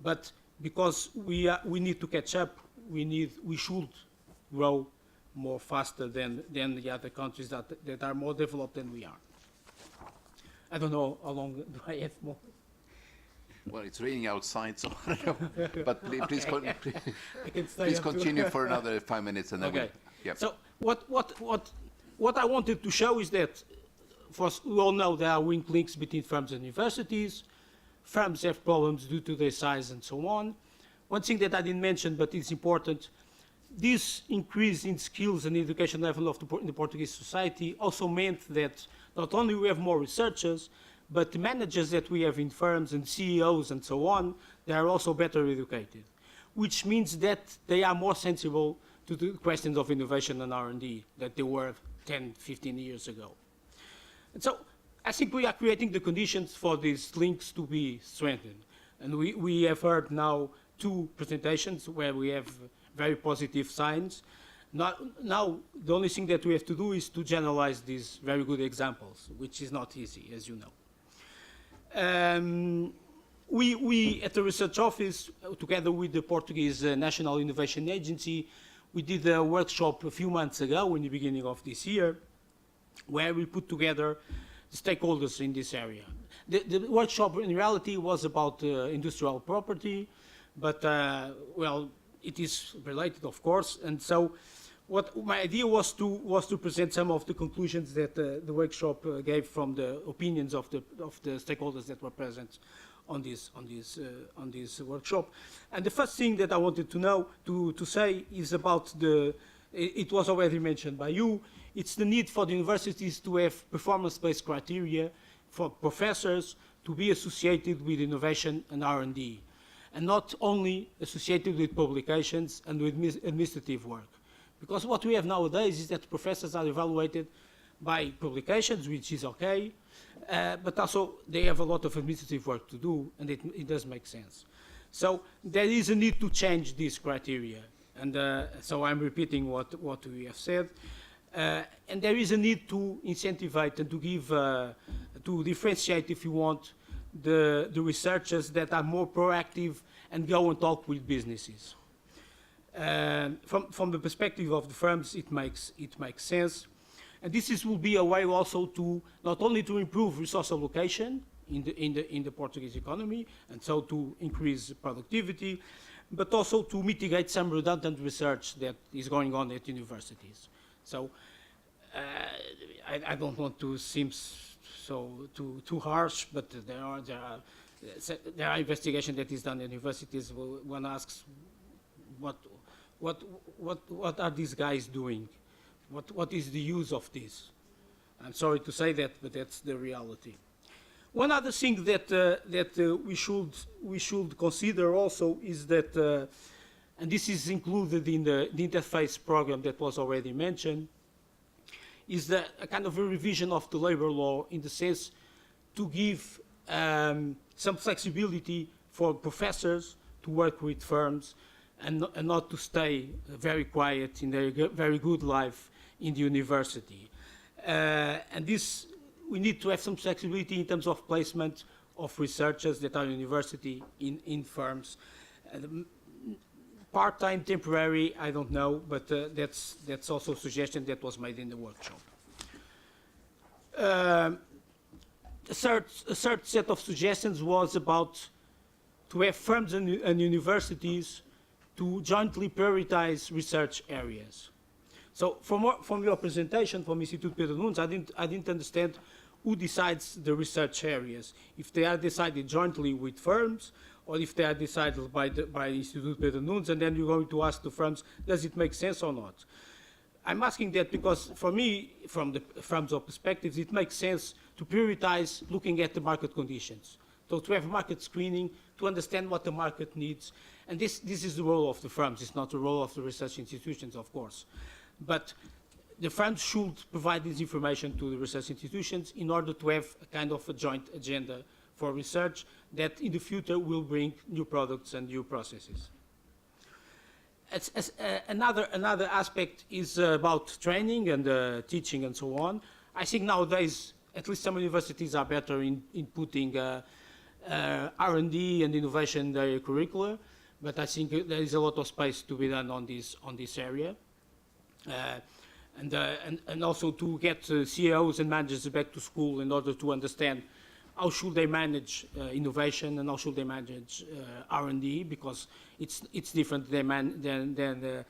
but because we need to catch up, we should grow more faster than the other countries that are more developed than we are. I don't know how long do I have more. Well, it's raining outside, so I don't know. But please Please continue for another 5 minutes, and then okay. Yep. So what I wanted to show is that, first, we all know there are weak links between firms and universities. Firms have problems due to their size and so on. One thing that I didn't mention, but it's important, this increase in skills and education level in the Portuguese society also meant that not only we have more researchers, but the managers that we have in firms and CEOs and so on, they are also better educated, which means that they are more sensible to the questions of innovation and R&D than they were 10, 15 years ago. And so I think we are creating the conditions for these links to be strengthened. And we have heard now 2 presentations where we have very positive signs. Now, the only thing that we have to do is to generalize these very good examples, which is not easy, as you know. We at the research office, together with the Portuguese National Innovation Agency, we did a workshop a few months ago, in the beginning of this year, where we put together the stakeholders in this area. The workshop, in reality, was about industrial property, but, well, it is related, of course, and so what my idea was to present some of the conclusions that the workshop gave from the opinions of the stakeholders that were present on this workshop. And the first thing that I wanted to say is about it was already mentioned by you, it's the need for the universities to have performance-based criteria for professors to be associated with innovation and R&D, and not only associated with publications and with administrative work. Because what we have nowadays is that professors are evaluated by publications, which is okay, but also they have a lot of administrative work to do, and it does make sense. So there is a need to change these criteria, and so I'm repeating what we have said. And there is a need to incentivize and to give, to differentiate, if you want, the researchers that are more proactive and go and talk with businesses. From the perspective of the firms, it makes sense. And this will be a way also to not only to improve resource allocation in the Portuguese economy, and so to increase productivity, but also to mitigate some redundant research that is going on at universities. So I don't want to seem too harsh, but there are investigations that is done at universities. One asks, what are these guys doing? What is the use of this? I'm sorry to say that, but that's the reality. One other thing that we should consider also is that, and this is included in the interface program that was already mentioned, is a kind of a revision of the labor law in the sense to give some flexibility for professors to work with firms and not to stay very quiet in their very good life in the university. And this, we need to have some flexibility in terms of placement of researchers that are in university in firms. Part-time, temporary, I don't know, but that's also a suggestion that was made in the workshop. A third set of suggestions was about to have firms and universities to jointly prioritize research areas. So from your presentation from Instituto Pedro Nunes, I didn't understand who decides the research areas, if they are decided jointly with firms, or if they are decided by Instituto Pedro Nunes, and then you're going to ask the firms, does it make sense or not? I'm asking that because, for me, from the firms' perspectives, it makes sense to prioritize looking at the market conditions. So to have market screening, to understand what the market needs, and this is the role of the firms. It's not the role of the research institutions, of course. But the firms should provide this information to the research institutions in order to have a kind of a joint agenda for research that in the future will bring new products and new processes. Another aspect is about training and teaching and so on. I think nowadays, at least some universities are better in putting R&D and innovation in their curricula, but I think there is a lot of space to be done on this area. And also to get CEOs and managers back to school in order to understand how should they manage innovation and how should they manage R&D, because it's different than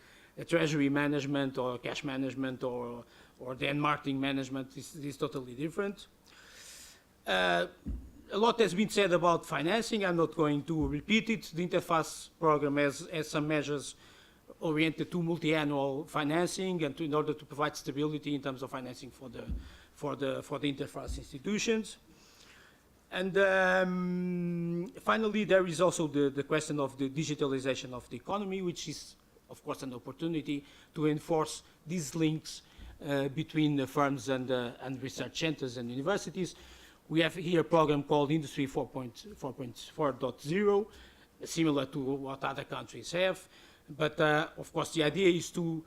treasury management or cash management or then marketing management. It's totally different. A lot has been said about financing. I'm not going to repeat it. The Interface program has some measures oriented to multi-annual financing and in order to provide stability in terms of financing for the Interface institutions. And finally, there is also the question of the digitalization of the economy, which is, of course, an opportunity to enforce these links between the firms and research centers and universities. We have here a program called Industry 4.0, similar to what other countries have. But of course, the idea is for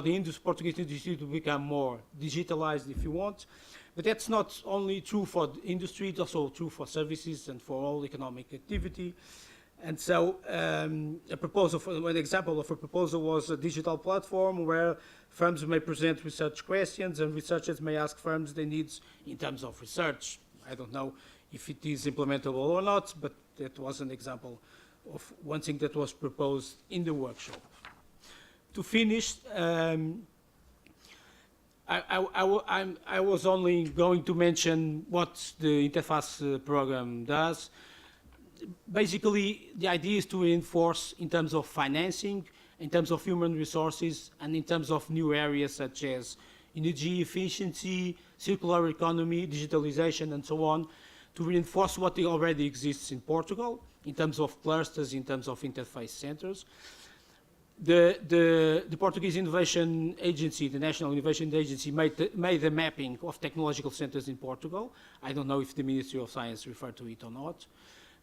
the Portuguese industry to become more digitalized, if you want. But that's not only true for the industry, it's also true for services and for all economic activity. And so an example of a proposal was a digital platform where firms may present research questions and researchers may ask firms their needs in terms of research. I don't know if it is implementable or not, but that was an example of one thing that was proposed in the workshop. To finish, I was only going to mention what the Interface program does. Basically, the idea is to reinforce in terms of financing, in terms of human resources, and in terms of new areas such as energy efficiency, circular economy, digitalization, and so on, to reinforce what already exists in Portugal in terms of clusters, in terms of interface centers. The Portuguese Innovation Agency, the National Innovation Agency, made a mapping of technological centers in Portugal. I don't know if the Ministry of Science referred to it or not.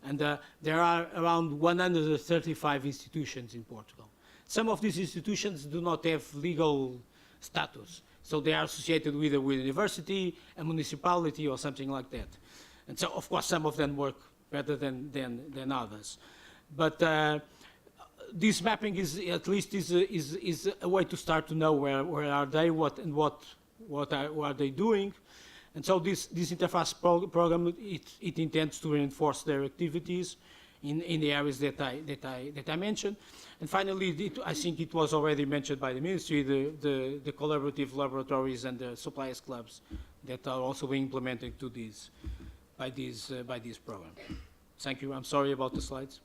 And there are around 135 institutions in Portugal. Some of these institutions do not have legal status, so they are associated with a university, a municipality, or something like that. And so, of course, some of them work better than others. But this mapping is at least is a way to start to know where are they, what are they doing. And so this Interface program, it intends to reinforce their activities in the areas that I mentioned. And finally, I think it was already mentioned by the ministry, the collaborative laboratories and the suppliers clubs that are also being implemented by this program. Thank you. I'm sorry about the slides.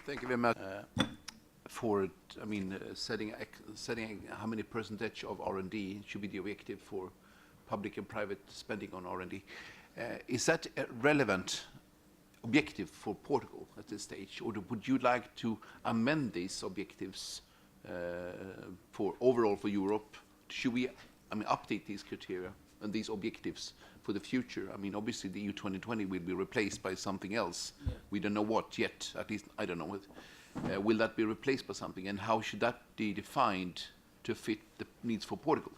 Thank you very much for setting how many percentage of R&D should be the objective for public and private spending on R&D. Is that a relevant objective for Portugal at this stage, or would you like to amend these objectives for overall for Europe? Should we update these criteria and these objectives for the future? Obviously the EU 2020 will be replaced by something else. Yeah. We don't know what yet, at least I don't know. Will that be replaced by something, and how should that be defined to fit the needs for Portugal?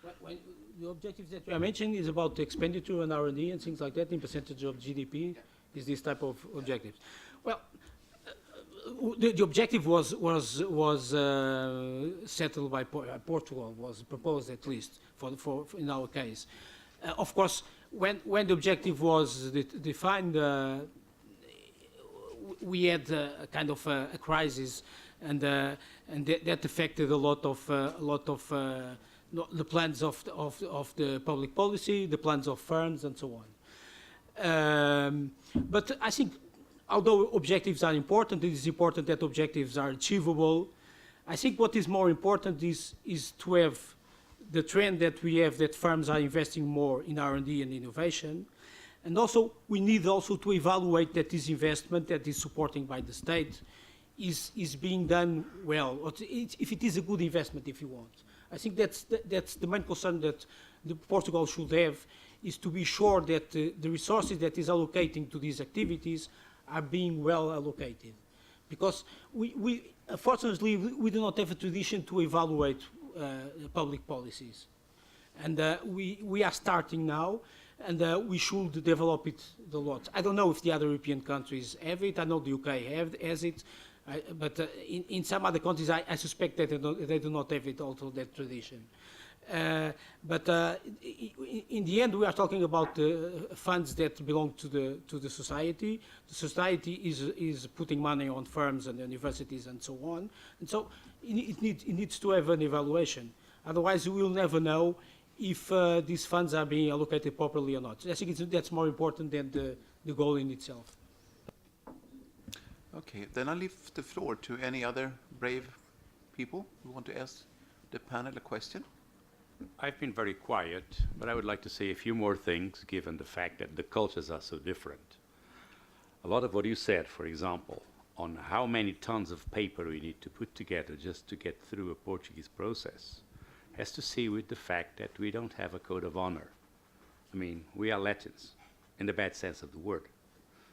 Well, the objectives that you are mentioning is about the expenditure on R&D and things like that in percentage of GDP, is this type of objectives. Well, the objective was settled by Portugal, was proposed at least for in our case. Of course, when the objective was defined, we had a kind of a crisis, and that affected a lot of the plans of the public policy, the plans of firms, and so on. But I think, although objectives are important, it is important that objectives are achievable. I think what is more important is to have the trend that we have, that firms are investing more in R&D and innovation. And also, we need also to evaluate that this investment that is supporting by the state is being done well, or if it is a good investment, if you want. I think that's the main concern that Portugal should have, is to be sure that the resources that is allocating to these activities are being well allocated. Because unfortunately, we do not have a tradition to evaluate public policies. And we are starting now, and we should develop it a lot. I don't know if the other European countries have it. I know the UK has it. But in some other countries, I suspect that they do not have it also, that tradition. But in the end, we are talking about funds that belong to the society. The society is putting money on firms and universities and so on. And so it needs to have an evaluation. Otherwise, we will never know if these funds are being allocated properly or not. I think that's more important than the goal in itself. Okay, then I'll leave the floor to any other brave people who want to ask the panel a question. I've been very quiet, but I would like to say a few more things, given the fact that the cultures are so different. A lot of what you said, for example, on how many tons of paper we need to put together just to get through a Portuguese process, has to see with the fact that we don't have a code of honor. I mean, we are Latins, in the bad sense of the word.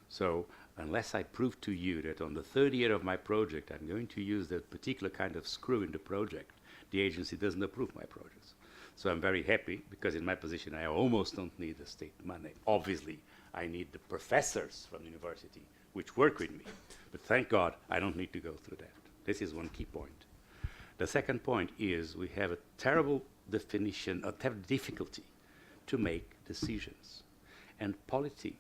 So unless I prove to you that on the third year of my project I'm going to use that particular kind of screw in the project, the agency doesn't approve my projects. So I'm very happy, because in my position I almost don't need the state money. Obviously, I need the professors from the university which work with me. But thank God I don't need to go through that. This is one key point. The second point is we have a terrible difficulty to make decisions. And polity,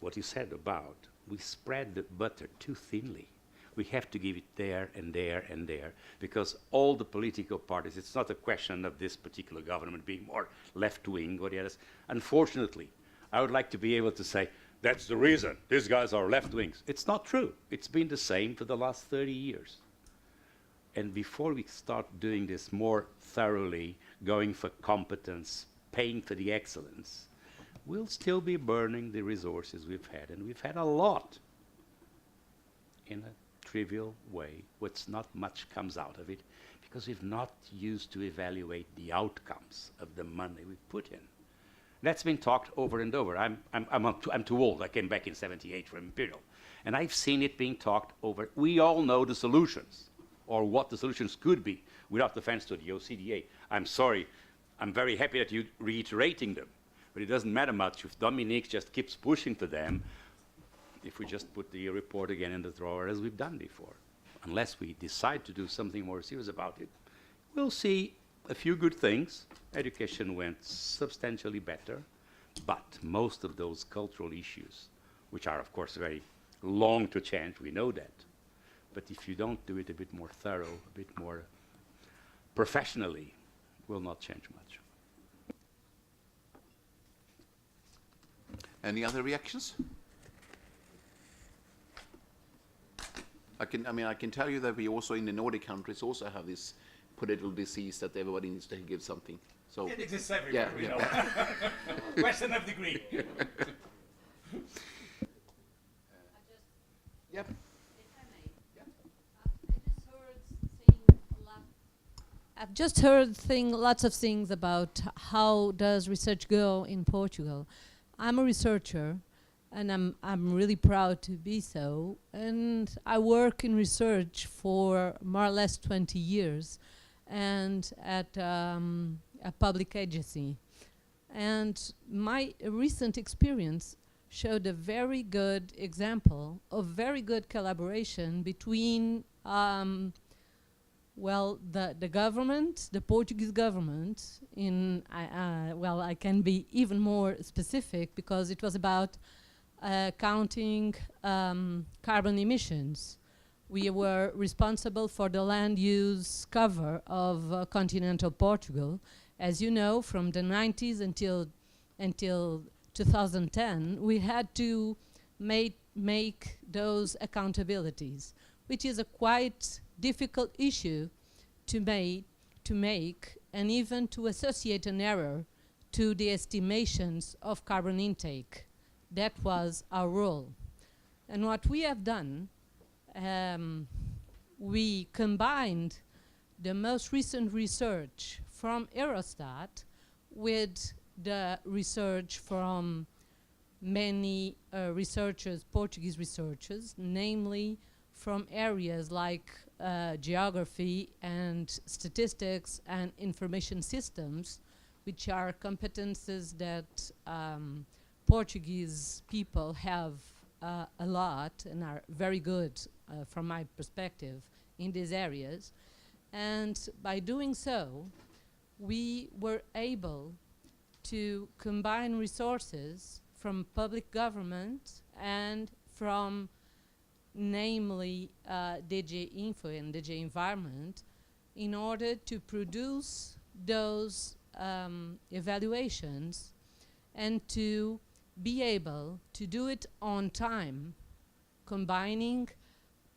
what you said about, we spread the butter too thinly. We have to give it there and there and there, because all the political parties, it's not a question of this particular government being more left-wing or the others. Unfortunately, I would like to be able to say, that's the reason, these guys are left-wings. It's not true. It's been the same for the last 30 years. And before we start doing this more thoroughly, going for competence, paying for the excellence, we'll still be burning the resources we've had. And we've had a lot in a trivial way, which not much comes out of it, because we've not used to evaluate the outcomes of the money we've put in. That's been talked over and over. I'm too old. I came back in '78 from Imperial. And I've seen it being talked over. We all know the solutions, or what the solutions could be, without offense to the OCDA. I'm sorry. I'm very happy that you're reiterating them. But it doesn't matter much if Dominique just keeps pushing for them, if we just put the report again in the drawer as we've done before. Unless we decide to do something more serious about it, we'll see a few good things. Education went substantially better, but most of those cultural issues, which are of course very long to change, we know that. But if you don't do it a bit more thorough, a bit more professionally, will not change much. Any other reactions? I can tell you that we also in the Nordic countries also have this political disease that everybody needs to give something. So It exists everywhere, yeah, we know. Question of degree. Yep. I've just heard lots of things about how does research go in Portugal. I'm a researcher, and I'm really proud to be so. And I work in research for more or less 20 years, and at a public agency. And my recent experience showed a very good example of very good collaboration between well, the government, the Portuguese government, well, I can be even more specific because it was about counting carbon emissions. We were responsible for the land use cover of continental Portugal. As you know, from the 90s until 2010, we had to make those accountabilities, which is a quite difficult issue to make and even to associate an error to the estimations of carbon intake. That was our role. And what we have done, we combined the most recent research from Eurostat with the research from many researchers, Portuguese researchers, namely from areas like geography and statistics and information systems, which are competences that Portuguese people have a lot and are very good from my perspective in these areas. And by doing so, we were able to combine resources from public government and from namely DG Info and DG Environment, in order to produce those evaluations and to be able to do it on time, combining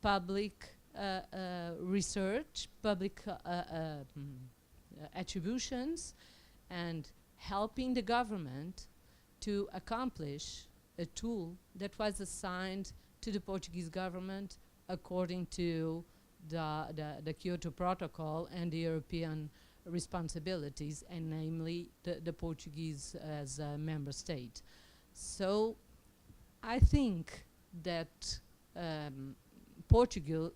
public research, public attributions, and helping the government to accomplish a tool that was assigned to the Portuguese government according to the Kyoto Protocol and the European responsibilities, and namely the Portuguese as a member state. So I think that Portugal,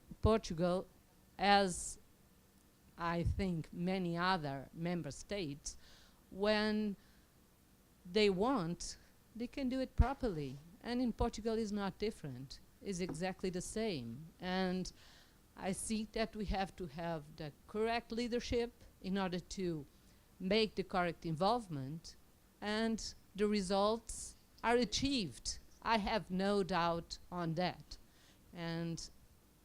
as I think many other member states, when they want, they can do it properly. And in Portugal is not different, is exactly the same. And I think that we have to have the correct leadership in order to make the correct involvement, and the results are achieved. I have no doubt on that. And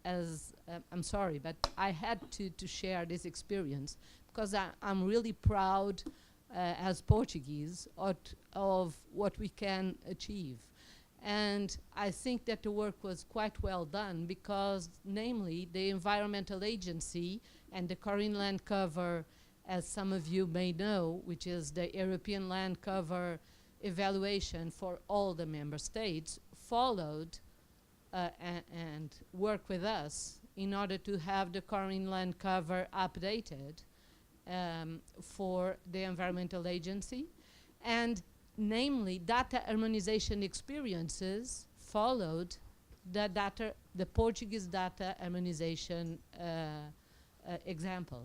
as I'm sorry, but I had to share this experience because I'm really proud as Portuguese of what we can achieve. And I think that the work was quite well done because, namely, the Environmental Agency and the Marine Land Cover, as some of you may know, which is the European Land Cover evaluation for all the member states, followed and worked with us in order to have the Marine Land Cover updated for the Environmental Agency. And namely, data harmonization experiences followed the Portuguese data harmonization example.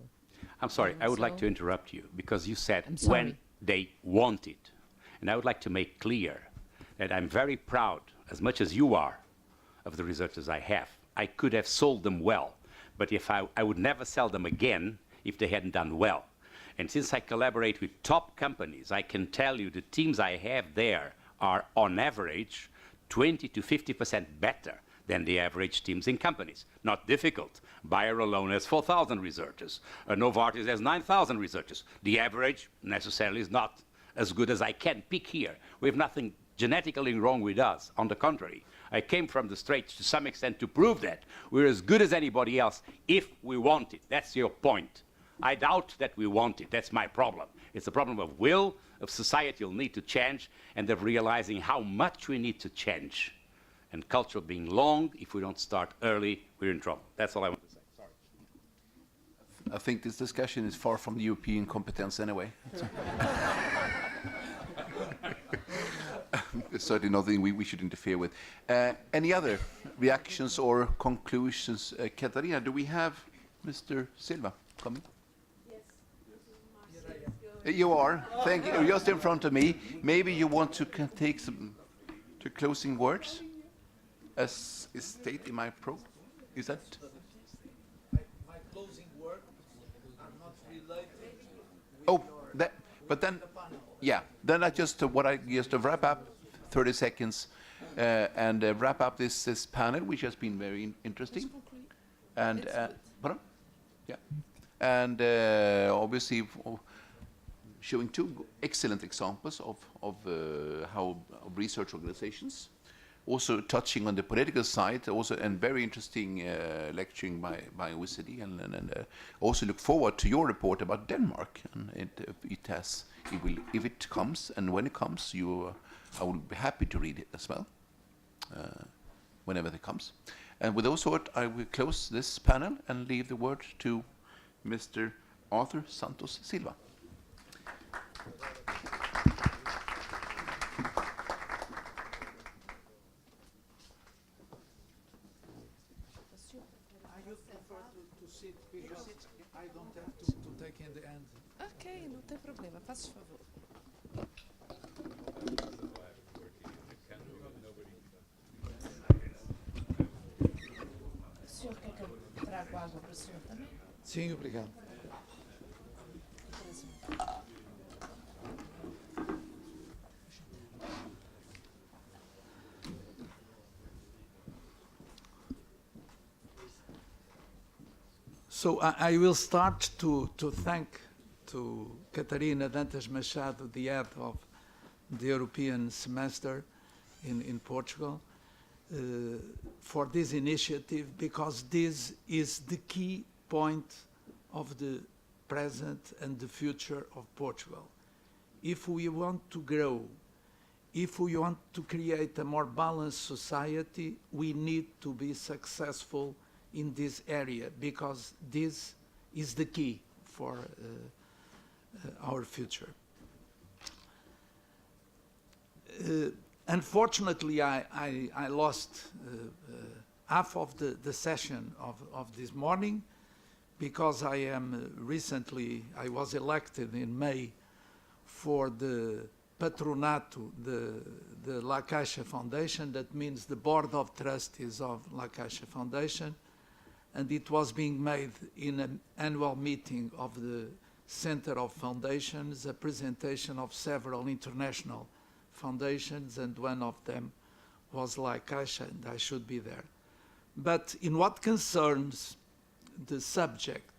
I'm sorry, I would like to interrupt you because you said when they want it. And I would like to make clear that I'm very proud, as much as you are, of the researchers I have. I could have sold them well, but if I would never sell them again if they hadn't done well. And since I collaborate with top companies, I can tell you the teams I have there are, on average, 20 to 50% better than the average teams in companies. Not difficult. Bayer alone has 4,000 researchers. Novartis has 9,000 researchers. The average necessarily is not as good as I can pick here. We have nothing genetically wrong with us. On the contrary, I came from the Straits to some extent to prove that we're as good as anybody else if we want it. That's your point. I doubt that we want it. That's my problem. It's a problem of will, of societal need to change, and of realizing how much we need to change. And culture being long, if we don't start early, we're in trouble. That's all I want to say. Sorry. I think this discussion is far from the European competence anyway. It's certainly nothing we should interfere with. Any other reactions or conclusions? Katarina, do we have Mr. Silva coming? You are. Thank you. Just in front of me. Maybe you want to take some closing words, as is stated in my pro. Is that? My closing words are not related. Oh, but then, yeah. Then I just wrap up 30 seconds and wrap up this panel, which has been very interesting. And pardon? Yeah. And obviously. Showing two excellent examples of how research organizations, also touching on the political side, also and very interesting lecturing by OECD, and also look forward to your report about Denmark. And if it comes and when it comes, I will be happy to read it as well, whenever it comes. And with those words, I will close this panel and leave the word to Mr. Arthur Santos Silva. I would prefer to sit because I don't have to take in the end. Ok, não tem problema, faça favor. O senhor quer que eu traga água para o senhor também? Sim, obrigado. So I will start to thank to Catarina Dantas Machado, the head of the European semester in Portugal, for this initiative, because this is the key point of the present and the future of Portugal. If we want to grow, if we want to create a more balanced society, we need to be successful in this area, because this is the key for our future. Unfortunately, I lost half of the session of this morning because I was elected in May for the Patronato, the La Caixa Foundation. That means the Board of Trustees of La Caixa Foundation. And it was being made in an annual meeting of the Center of Foundations, a presentation of several international foundations, and one of them was La Caixa, and I should be there. But in what concerns the subject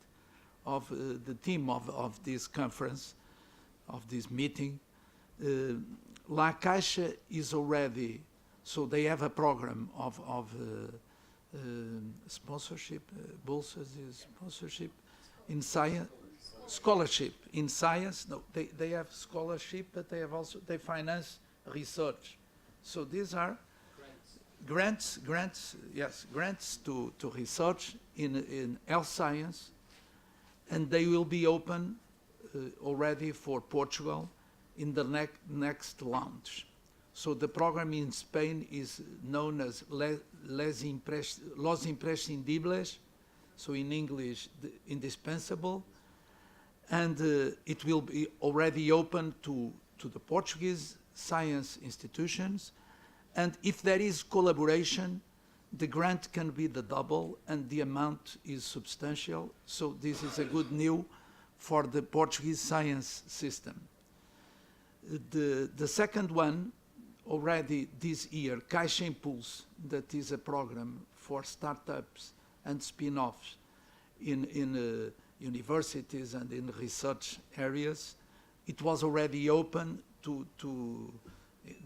of the theme of this conference, of this meeting, La Caixa is already, so they have a program of sponsorship, sponsorship in science, scholarship in science. No, they have scholarship, but they have also, they finance research. So these are grants, yes, grants to research in health science, and they will be open already for Portugal in the next launch. So the program in Spain is known as Los Imprescindibles, so in English, the indispensable, and it will be already open to the Portuguese science institutions, and if there is collaboration, the grant can be the double and the amount is substantial, so this is a good news for the Portuguese science system. The second one, already this year, Caixa Impulse, that is a program for startups and spin-offs in universities and in research areas. It was already open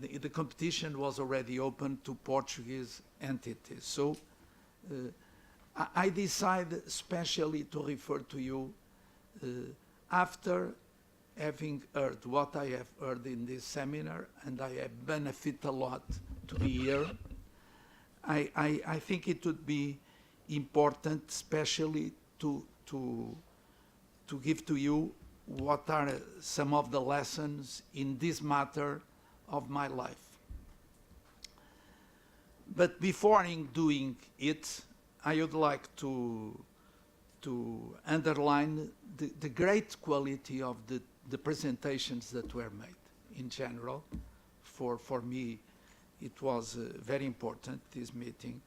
the competition was already open to Portuguese entities. So I decided especially to refer to you after having heard what I have heard in this seminar, and I have benefited a lot to be here. I think it would be important, especially to give to you what are some of the lessons in this matter of my life. But before doing it, I would like to underline the great quality of the presentations that were made in general. For me, it was very important, this meeting.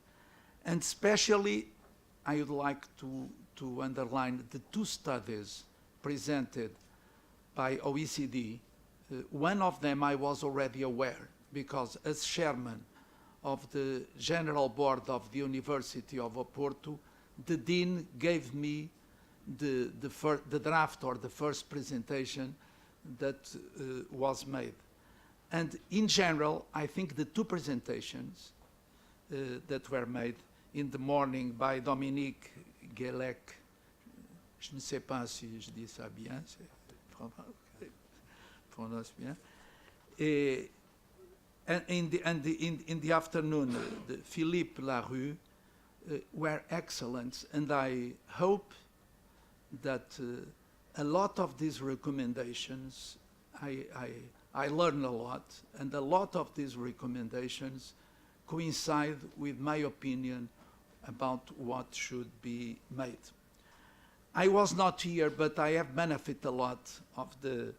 And especially, I would like to underline the two studies presented by OECD. One of them I was already aware, because as chairman of the General Board of the University of Oporto, the Dean gave me the draft or the first presentation that was made. And in general, I think the two presentations that were made in the morning by Dominique Guélec, je ne sais pas si je dis ça bien, prononce bien, and in the afternoon, Philippe Larue were excellent, and I hope that a lot of these recommendations, I learned a lot, and a lot of these recommendations coincide with my opinion about what should be made. I was not here, but I have benefited a lot of the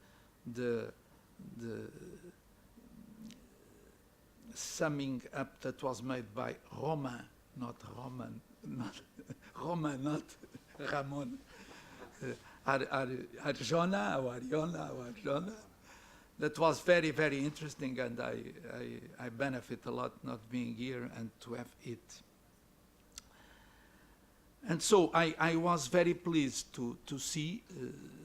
summing up that was made by Romain, not Roman, not Romain, not Ramon, Arjona or Ariona or Arjona. That was very, very interesting, and I benefit a lot not being here and to have it. And so I was very pleased to see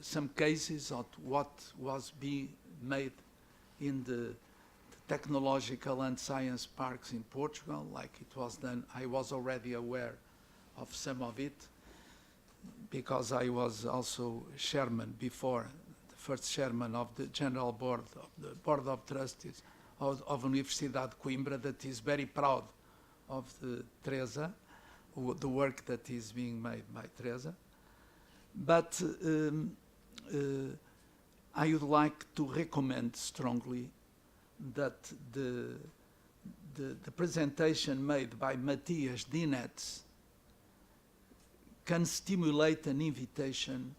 some cases of what was being made in the technological and science parks in Portugal, like it was done. I was already aware of some of it because I was also chairman before, the first chairman of the General Board, of the Board of Trustees of Universidade de Coimbra, that is very proud of Teresa, the work that is being made by Teresa. But I would like to recommend strongly that the presentation made by Matthias Dinetz can stimulate an invitation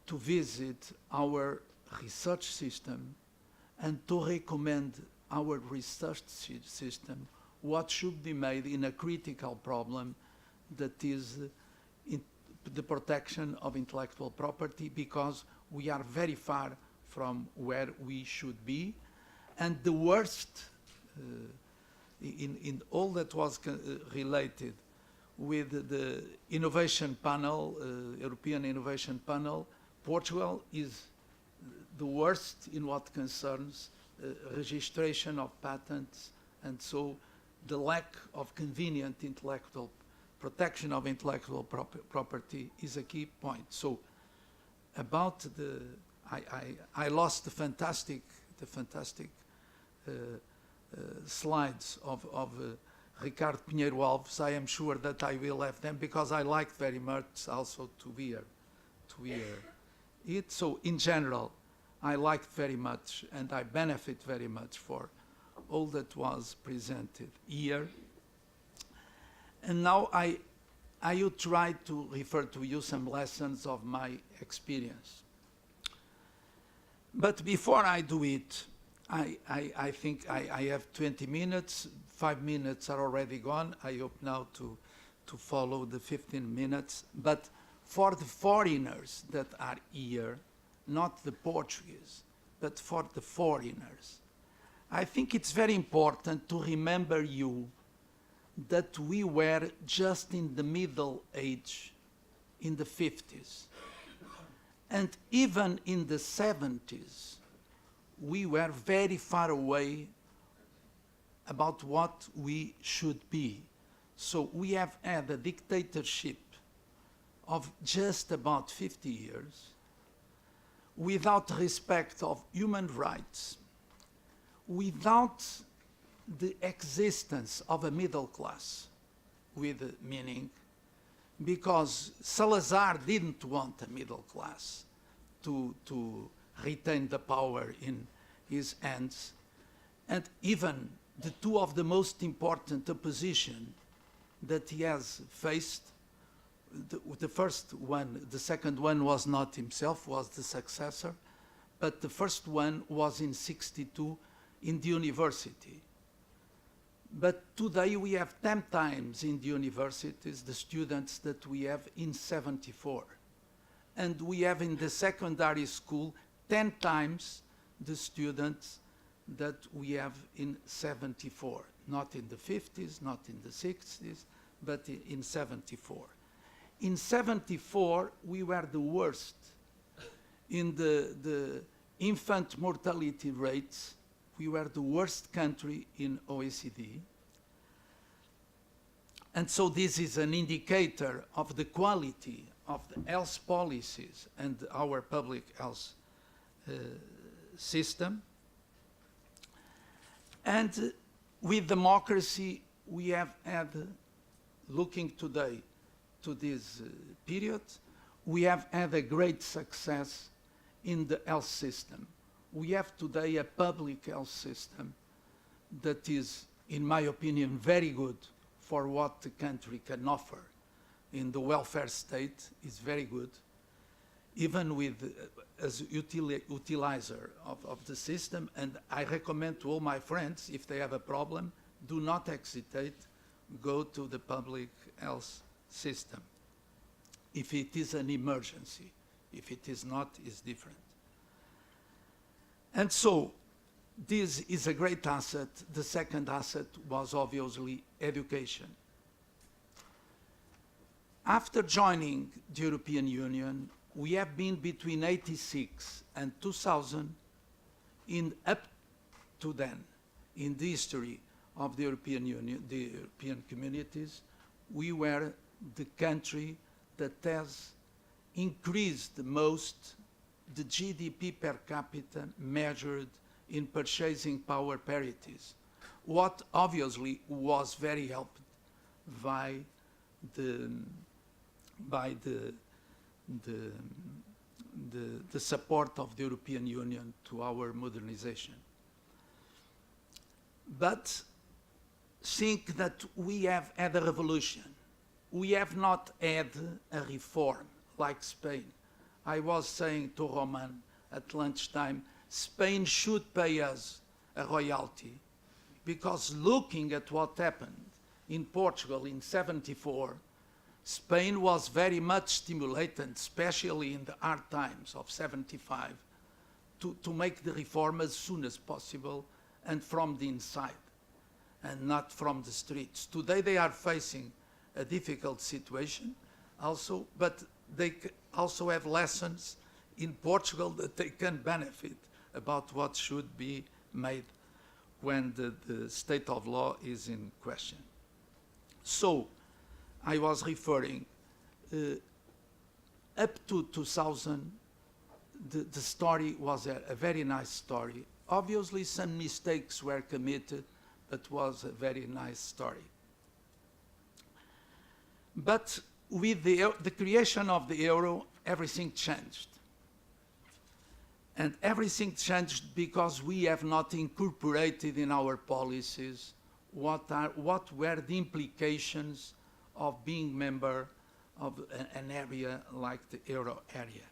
to visit our research system and to recommend our research system what should be made in a critical problem that is the protection of intellectual property, because we are very far from where we should be. And the worst in all that was related with the innovation panel, European Innovation Panel, Portugal is the worst in what concerns registration of patents, and so the lack of convenient intellectual protection of intellectual property is a key point. So about the, I lost the fantastic slides of Ricardo Pinheiro Alves. I am sure that I will have them because I liked very much also to hear it. So in general, I liked very much and I benefit very much for all that was presented here. And now I will try to refer to you some lessons of my experience. But before I do it, I think I have 20 minutes. 5 minutes are already gone. I hope now to follow the 15 minutes. But for the foreigners that are here, not the Portuguese, but for the foreigners, I think it's very important to remember you that we were just in the middle age in the 50s. And even in the 70s, we were very far away about what we should be. So we have had a dictatorship of just about 50 years without respect of human rights, without the existence of a middle class with meaning, because Salazar didn't want a middle class to retain the power in his hands. And even the two of the most important opposition that he has faced, the first one, the second one was not himself, was the successor, but the first one was in '62 in the university. But today we have 10 times in the universities the students that we have in '74. And we have in the secondary school 10 times the students that we have in '74. Not in the 50s, not in the 60s, but in '74. In '74, we were the worst in the infant mortality rates. We were the worst country in OECD. And so this is an indicator of the quality of the health policies and our public health system. And with democracy, we have had, looking today to this period, we have had a great success in the health system. We have today a public health system that is, in my opinion, very good for what the country can offer. In the welfare state is very good, even with as utilizer of the system. And I recommend to all my friends, if they have a problem, do not hesitate, go to the public health system. If it is an emergency, if it is not, it's different. And so this is a great asset. The second asset was obviously education. After joining the European Union, we have been between '86 and 2000, up to then, in the history of the European Union, the European communities, we were the country that has increased the most the GDP per capita measured in purchasing power parities, what obviously was very helped by the the support of the European Union to our modernization. But think that we have had a revolution. We have not had a reform like Spain. I was saying to Roman at lunchtime, Spain should pay us a royalty, because looking at what happened in Portugal in '74, Spain was very much stimulated, especially in the hard times of '75, to make the reform as soon as possible and from the inside and not from the streets. Today they are facing a difficult situation also, but they also have lessons in Portugal that they can benefit about what should be made when the state of law is in question. So I was referring up to 2000, the story was a very nice story. Obviously some mistakes were committed, but was a very nice story. But with the creation of the euro, everything changed. And everything changed because we have not incorporated in our policies what were the implications of being member of an area like the euro area.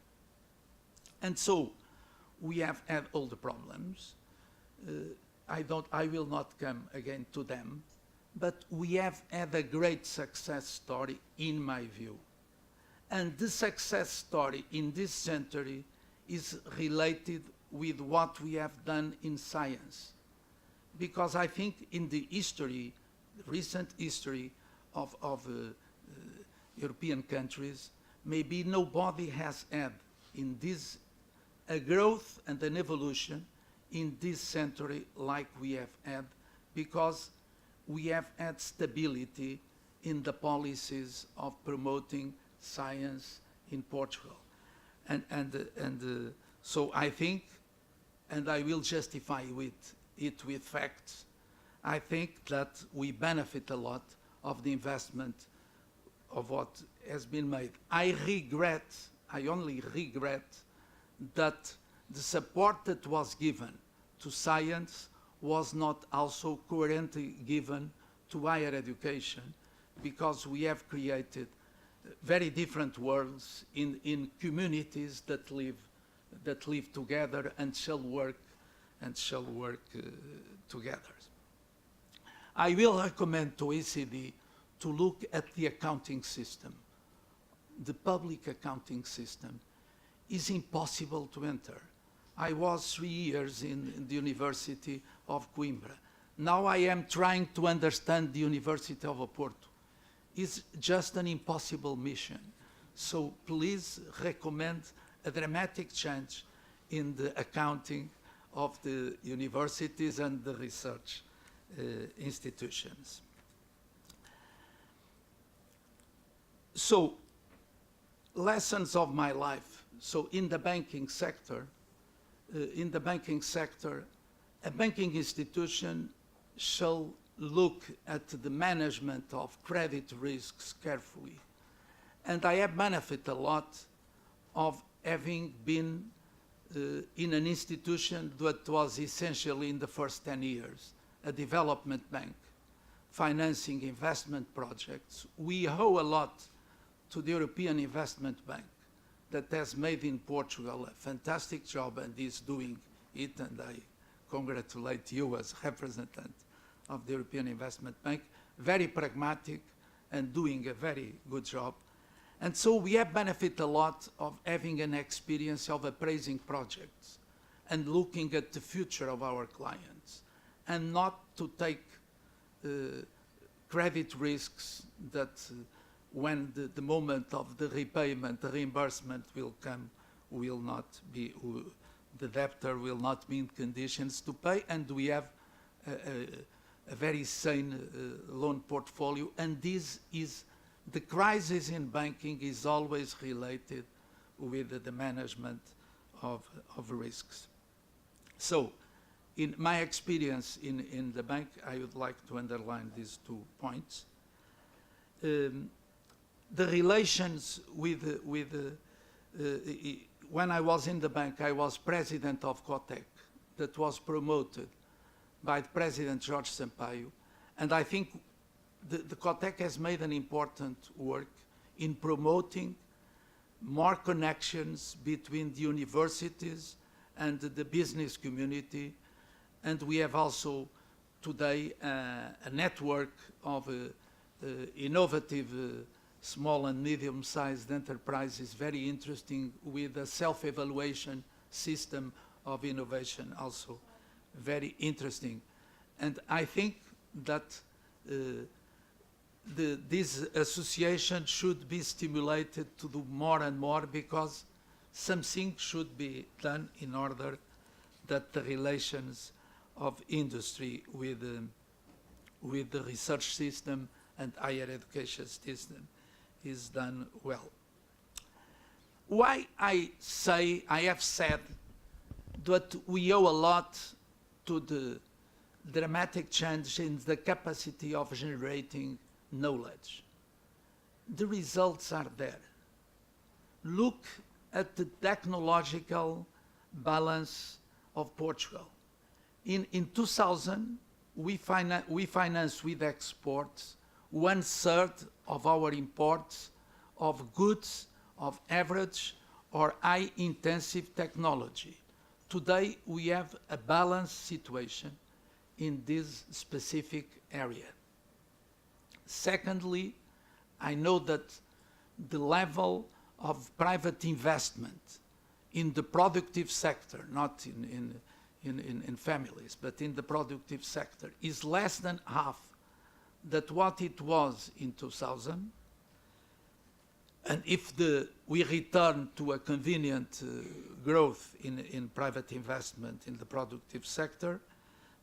And so we have had all the problems. I will not come again to them, but we have had a great success story in my view. And the success story in this century is related with what we have done in science. Because I think in the history, the recent history of European countries, maybe nobody has had in this a growth and an evolution in this century like we have had, because we have had stability in the policies of promoting science in Portugal. So I think, and I will justify it with facts, I think that we benefit a lot of the investment of what has been made. I only regret that the support that was given to science was not also coherently given to higher education, because we have created very different worlds in communities that live together and shall work together. I will recommend to OECD to look at the accounting system. The public accounting system is impossible to enter. I was 3 years in the University of Coimbra. Now I am trying to understand the University of Oporto. It's just an impossible mission. So please recommend a dramatic change in the accounting of the universities and the research institutions. So, lessons of my life. So in the banking sector, a banking institution shall look at the management of credit risks carefully. And I have benefited a lot of having been in an institution that was essentially in the first 10 years, a development bank, financing investment projects. We owe a lot to the European Investment Bank that has made in Portugal a fantastic job and is doing it, and I congratulate you as representative of the European Investment Bank, very pragmatic and doing a very good job. And so we have benefited a lot of having an experience of appraising projects and looking at the future of our clients, and not to take credit risks that when the moment of the repayment, the reimbursement will come, will not be, the debtor will not be in conditions to pay, and we have a very sane loan portfolio. And this is, the crisis in banking is always related with the management of risks. So, in my experience in the bank, I would like to underline these 2 points. The relations with when I was in the bank, I was president of COTEC, that was promoted by President Jorge Sampaio. And I think the COTEC has made an important work in promoting more connections between the universities and the business community. And we have also today a network of innovative small and medium-sized enterprises, very interesting, with a self-evaluation system of innovation also very interesting. And I think that this association should be stimulated to do more and more, because something should be done in order that the relations of industry with the research system and higher education system is done well. Why I have said that we owe a lot to the dramatic change in the capacity of generating knowledge. The results are there. Look at the technological balance of Portugal. In 2000, we financed with exports 1/3 of our imports of goods of average or high intensive technology. Today, we have a balanced situation in this specific area. Secondly, I know that the level of private investment in the productive sector, not in families, but in the productive sector, is less than half that what it was in 2000. And if we return to a convenient growth in private investment in the productive sector,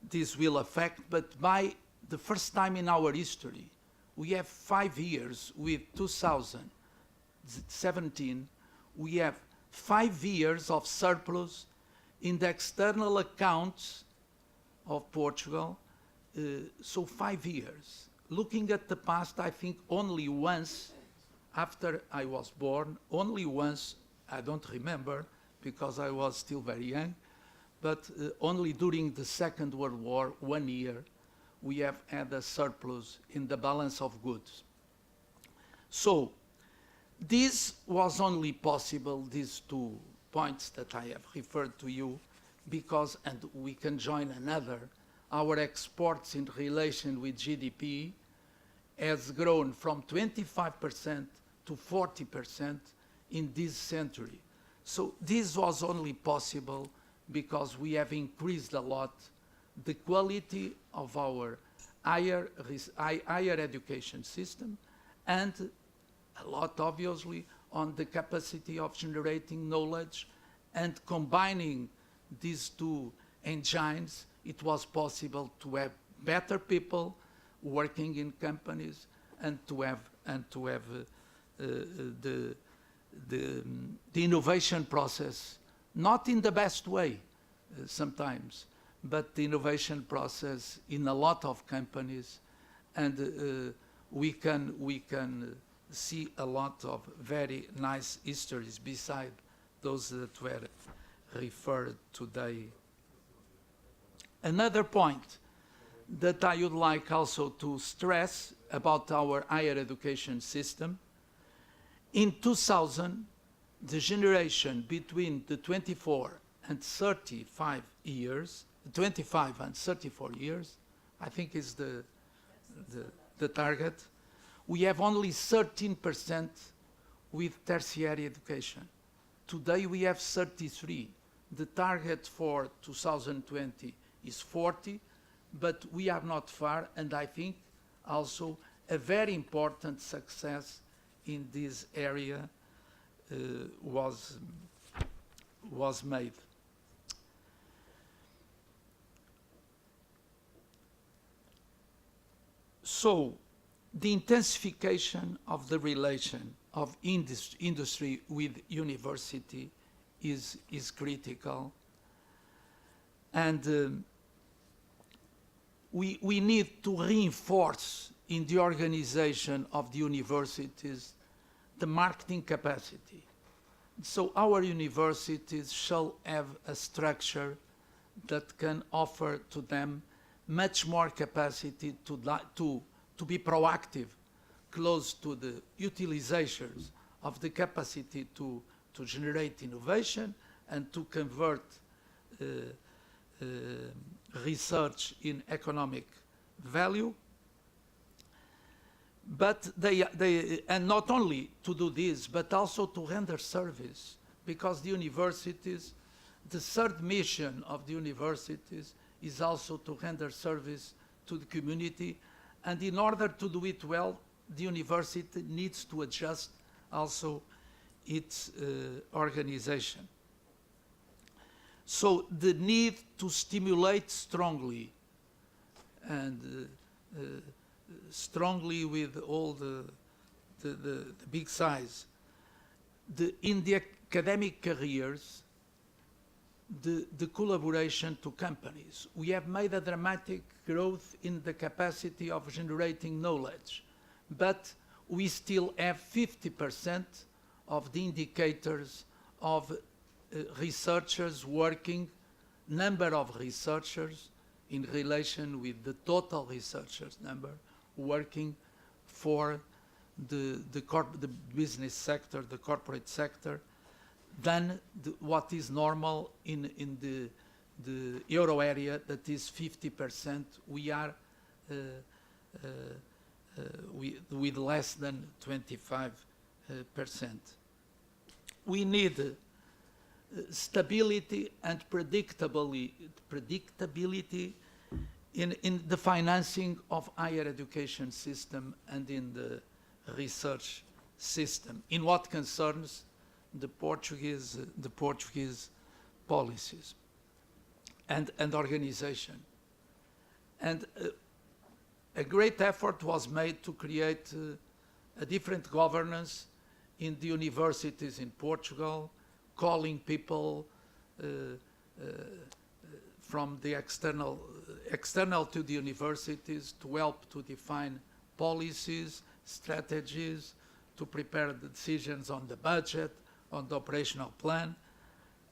this will affect, but by the first time in our history, we have 5 years with 2017, we have 5 years of surplus in the external accounts of Portugal, so 5 years. Looking at the past, I think only once, after I was born, only once, I don't remember because I was still very young, but only during the Second World War, 1 year, we have had a surplus in the balance of goods. So this was only possible, these 2 points that I have referred to you, because, and we can join another, our exports in relation with GDP has grown from 25% to 40% in this century. So this was only possible because we have increased a lot the quality of our higher education system, and a lot, obviously, on the capacity of generating knowledge, and combining these 2 engines, it was possible to have better people working in companies and to have the innovation process, not in the best way sometimes, but the innovation process in a lot of companies, and we can see a lot of very nice histories beside those that were referred today. Another point that I would like also to stress about our higher education system, in 2000, the generation between the 24 and 35 years, 25 and 34 years, I think is the target, we have only 13% with tertiary education. Today we have 33. The target for 2020 is 40, but we are not far, and I think also a very important success in this area was made. So, the intensification of the relation of industry with university is critical, and we need to reinforce in the organization of the universities the marketing capacity. So our universities shall have a structure that can offer to them much more capacity to be proactive, close to the utilizations of the capacity to generate innovation and to convert research in economic value. But and not only to do this, but also to render service, because the universities, the third mission of the universities is also to render service to the community, and in order to do it well, the university needs to adjust also its organization. So the need to stimulate strongly and strongly with all the big size, in the academic careers, the collaboration to companies. We have made a dramatic growth in the capacity of generating knowledge, but we still have 50% of the indicators of researchers working, number of researchers in relation with the total researchers number working for the business sector, the corporate sector, than what is normal in the euro area, that is 50%. We are with less than 25%. We need stability and predictability in the financing of higher education system and in the research system, in what concerns the Portuguese policies and organization. And a great effort was made to create a different governance in the universities in Portugal, calling people from the external to the universities to help to define policies, strategies, to prepare the decisions on the budget, on the operational plan,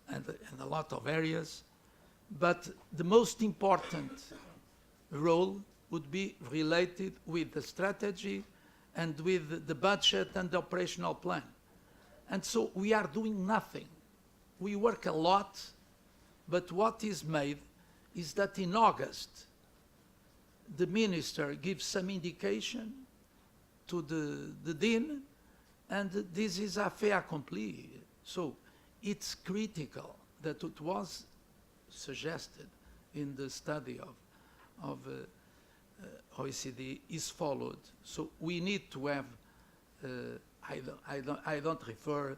and a lot of areas. But the most important role would be related with the strategy and with the budget and the operational plan. And so we are doing nothing. We work a lot, but what is made is that in August, the minister gives some indication to the dean, and this is a fait accompli. So it's critical that it was suggested in the study of OECD is followed. So we need to have, I don't refer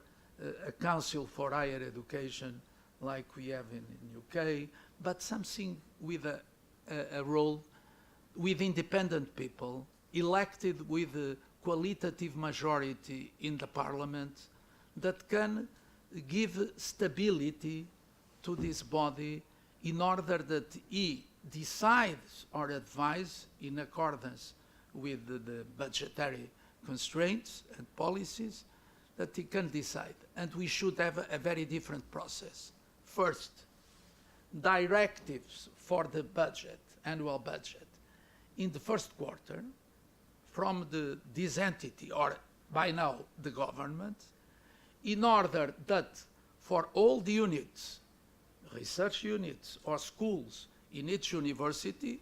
a council for higher education like we have in UK, but something with a role with independent people elected with a qualitative majority in the parliament that can give stability to this body in order that he decides or advise in accordance with the budgetary constraints and policies that he can decide. And we should have a very different process. First, directives for the budget, annual budget, in the first quarter from this entity, or by now the government, in order that for all the units, research units or schools in each university,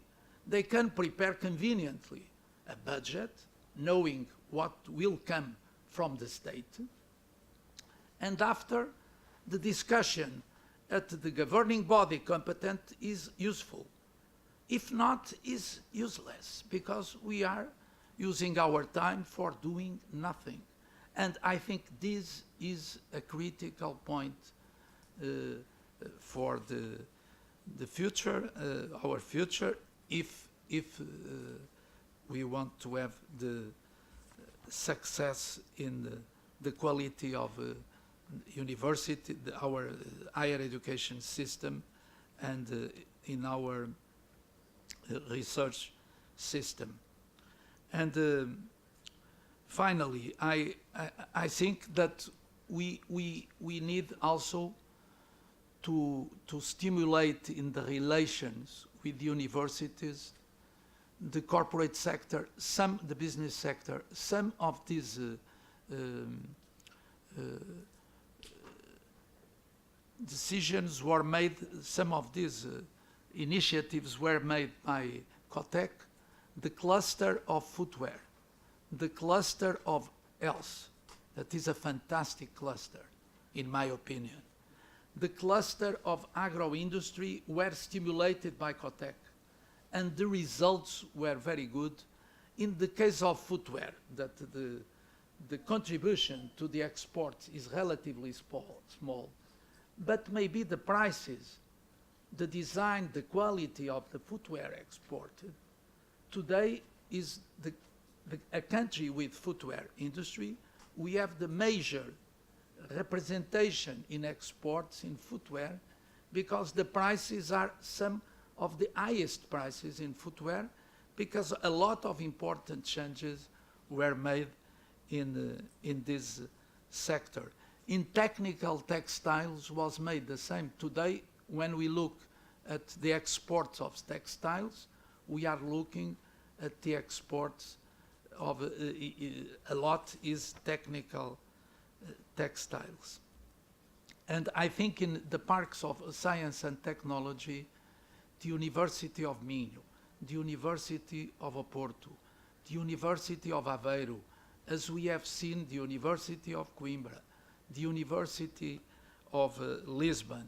they can prepare conveniently a budget, knowing what will come from the state. And after, the discussion at the governing body competent is useful. If not, is useless, because we are using our time for doing nothing. And I think this is a critical point for the future, our future, if we want to have the success in the quality of university, our higher education system, and in our research system. And finally, I think that we need also to stimulate in the relations with universities, the corporate sector, the business sector. Some of these decisions were made, some of these initiatives were made by COTEC, the cluster of footwear, the cluster of health, that is a fantastic cluster, in my opinion. The cluster of agro-industry were stimulated by COTEC, and the results were very good. In the case of footwear, that the contribution to the export is relatively small, but maybe the prices, the design, the quality of the footwear exported today is a country with footwear industry. We have the major representation in exports in footwear because the prices are some of the highest prices in footwear, because a lot of important changes were made in this sector. In technical textiles was made the same. Today, when we look at the exports of textiles, we are looking at the exports of a lot is technical textiles. And I think in the parks of science and technology, the University of Minho, the University of Oporto, the University of Aveiro, as we have seen, the University of Coimbra, the University of Lisbon,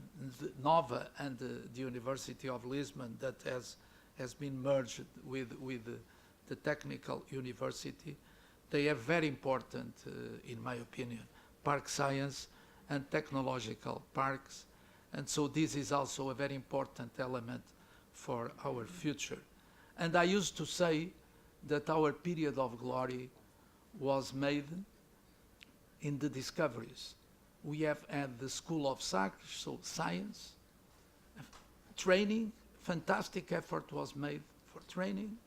Nova, and the University of Lisbon that has been merged with the technical university. They are very important, in my opinion, park science and technological parks. And so this is also a very important element for our future. And I used to say that our period of glory was made in the discoveries. We have had the School of Sagres, so science, training, fantastic effort was made for training,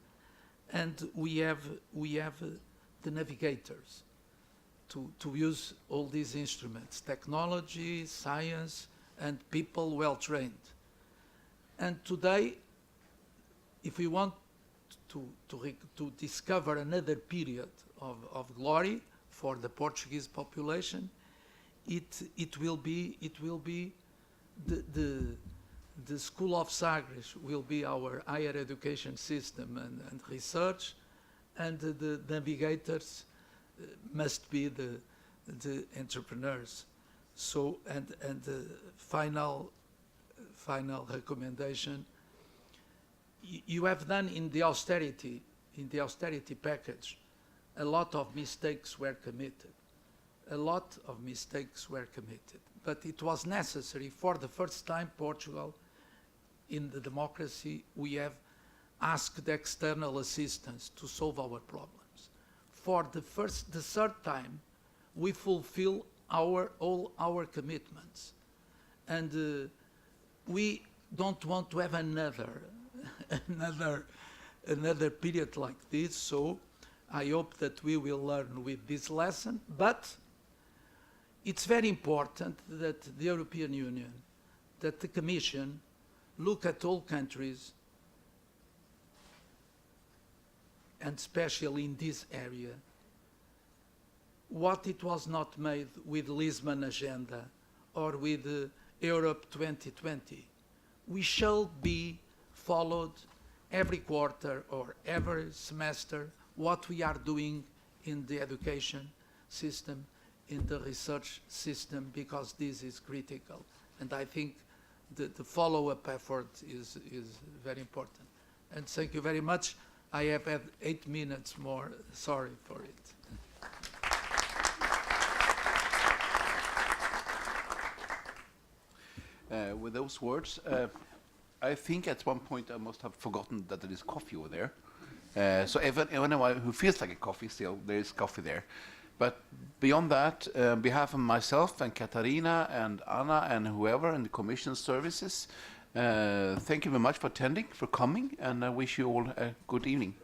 and we have the navigators to use all these instruments, technology, science, and people well trained. And today, if we want to discover another period of glory for the Portuguese population, it will be the School of Sagres will be our higher education system and research, and the navigators must be the entrepreneurs. So, and the final recommendation, you have done in the austerity package, a lot of mistakes were committed. A lot of mistakes were committed. But it was necessary. For the first time, Portugal, in the democracy, we have asked external assistance to solve our problems. For the third time, we fulfill all our commitments. And we don't want to have another period like this, so I hope that we will learn with this lesson. But it's very important that the European Union, that the Commission, look at all countries, and especially in this area, what it was not made with Lisbon Agenda or with Europe 2020. We shall be followed every quarter or every semester what we are doing in the education system, in the research system, because this is critical. And I think the follow-up effort is very important. And thank you very much. I have had 8 minutes more. Sorry for it. With those words, I think at one point I must have forgotten that there is coffee over there. So anyone who feels like a coffee, still there is coffee there. But beyond that, on behalf of myself and Katarina and Anna and whoever in the Commission services, thank you very much for attending, for coming, and I wish you all a good evening.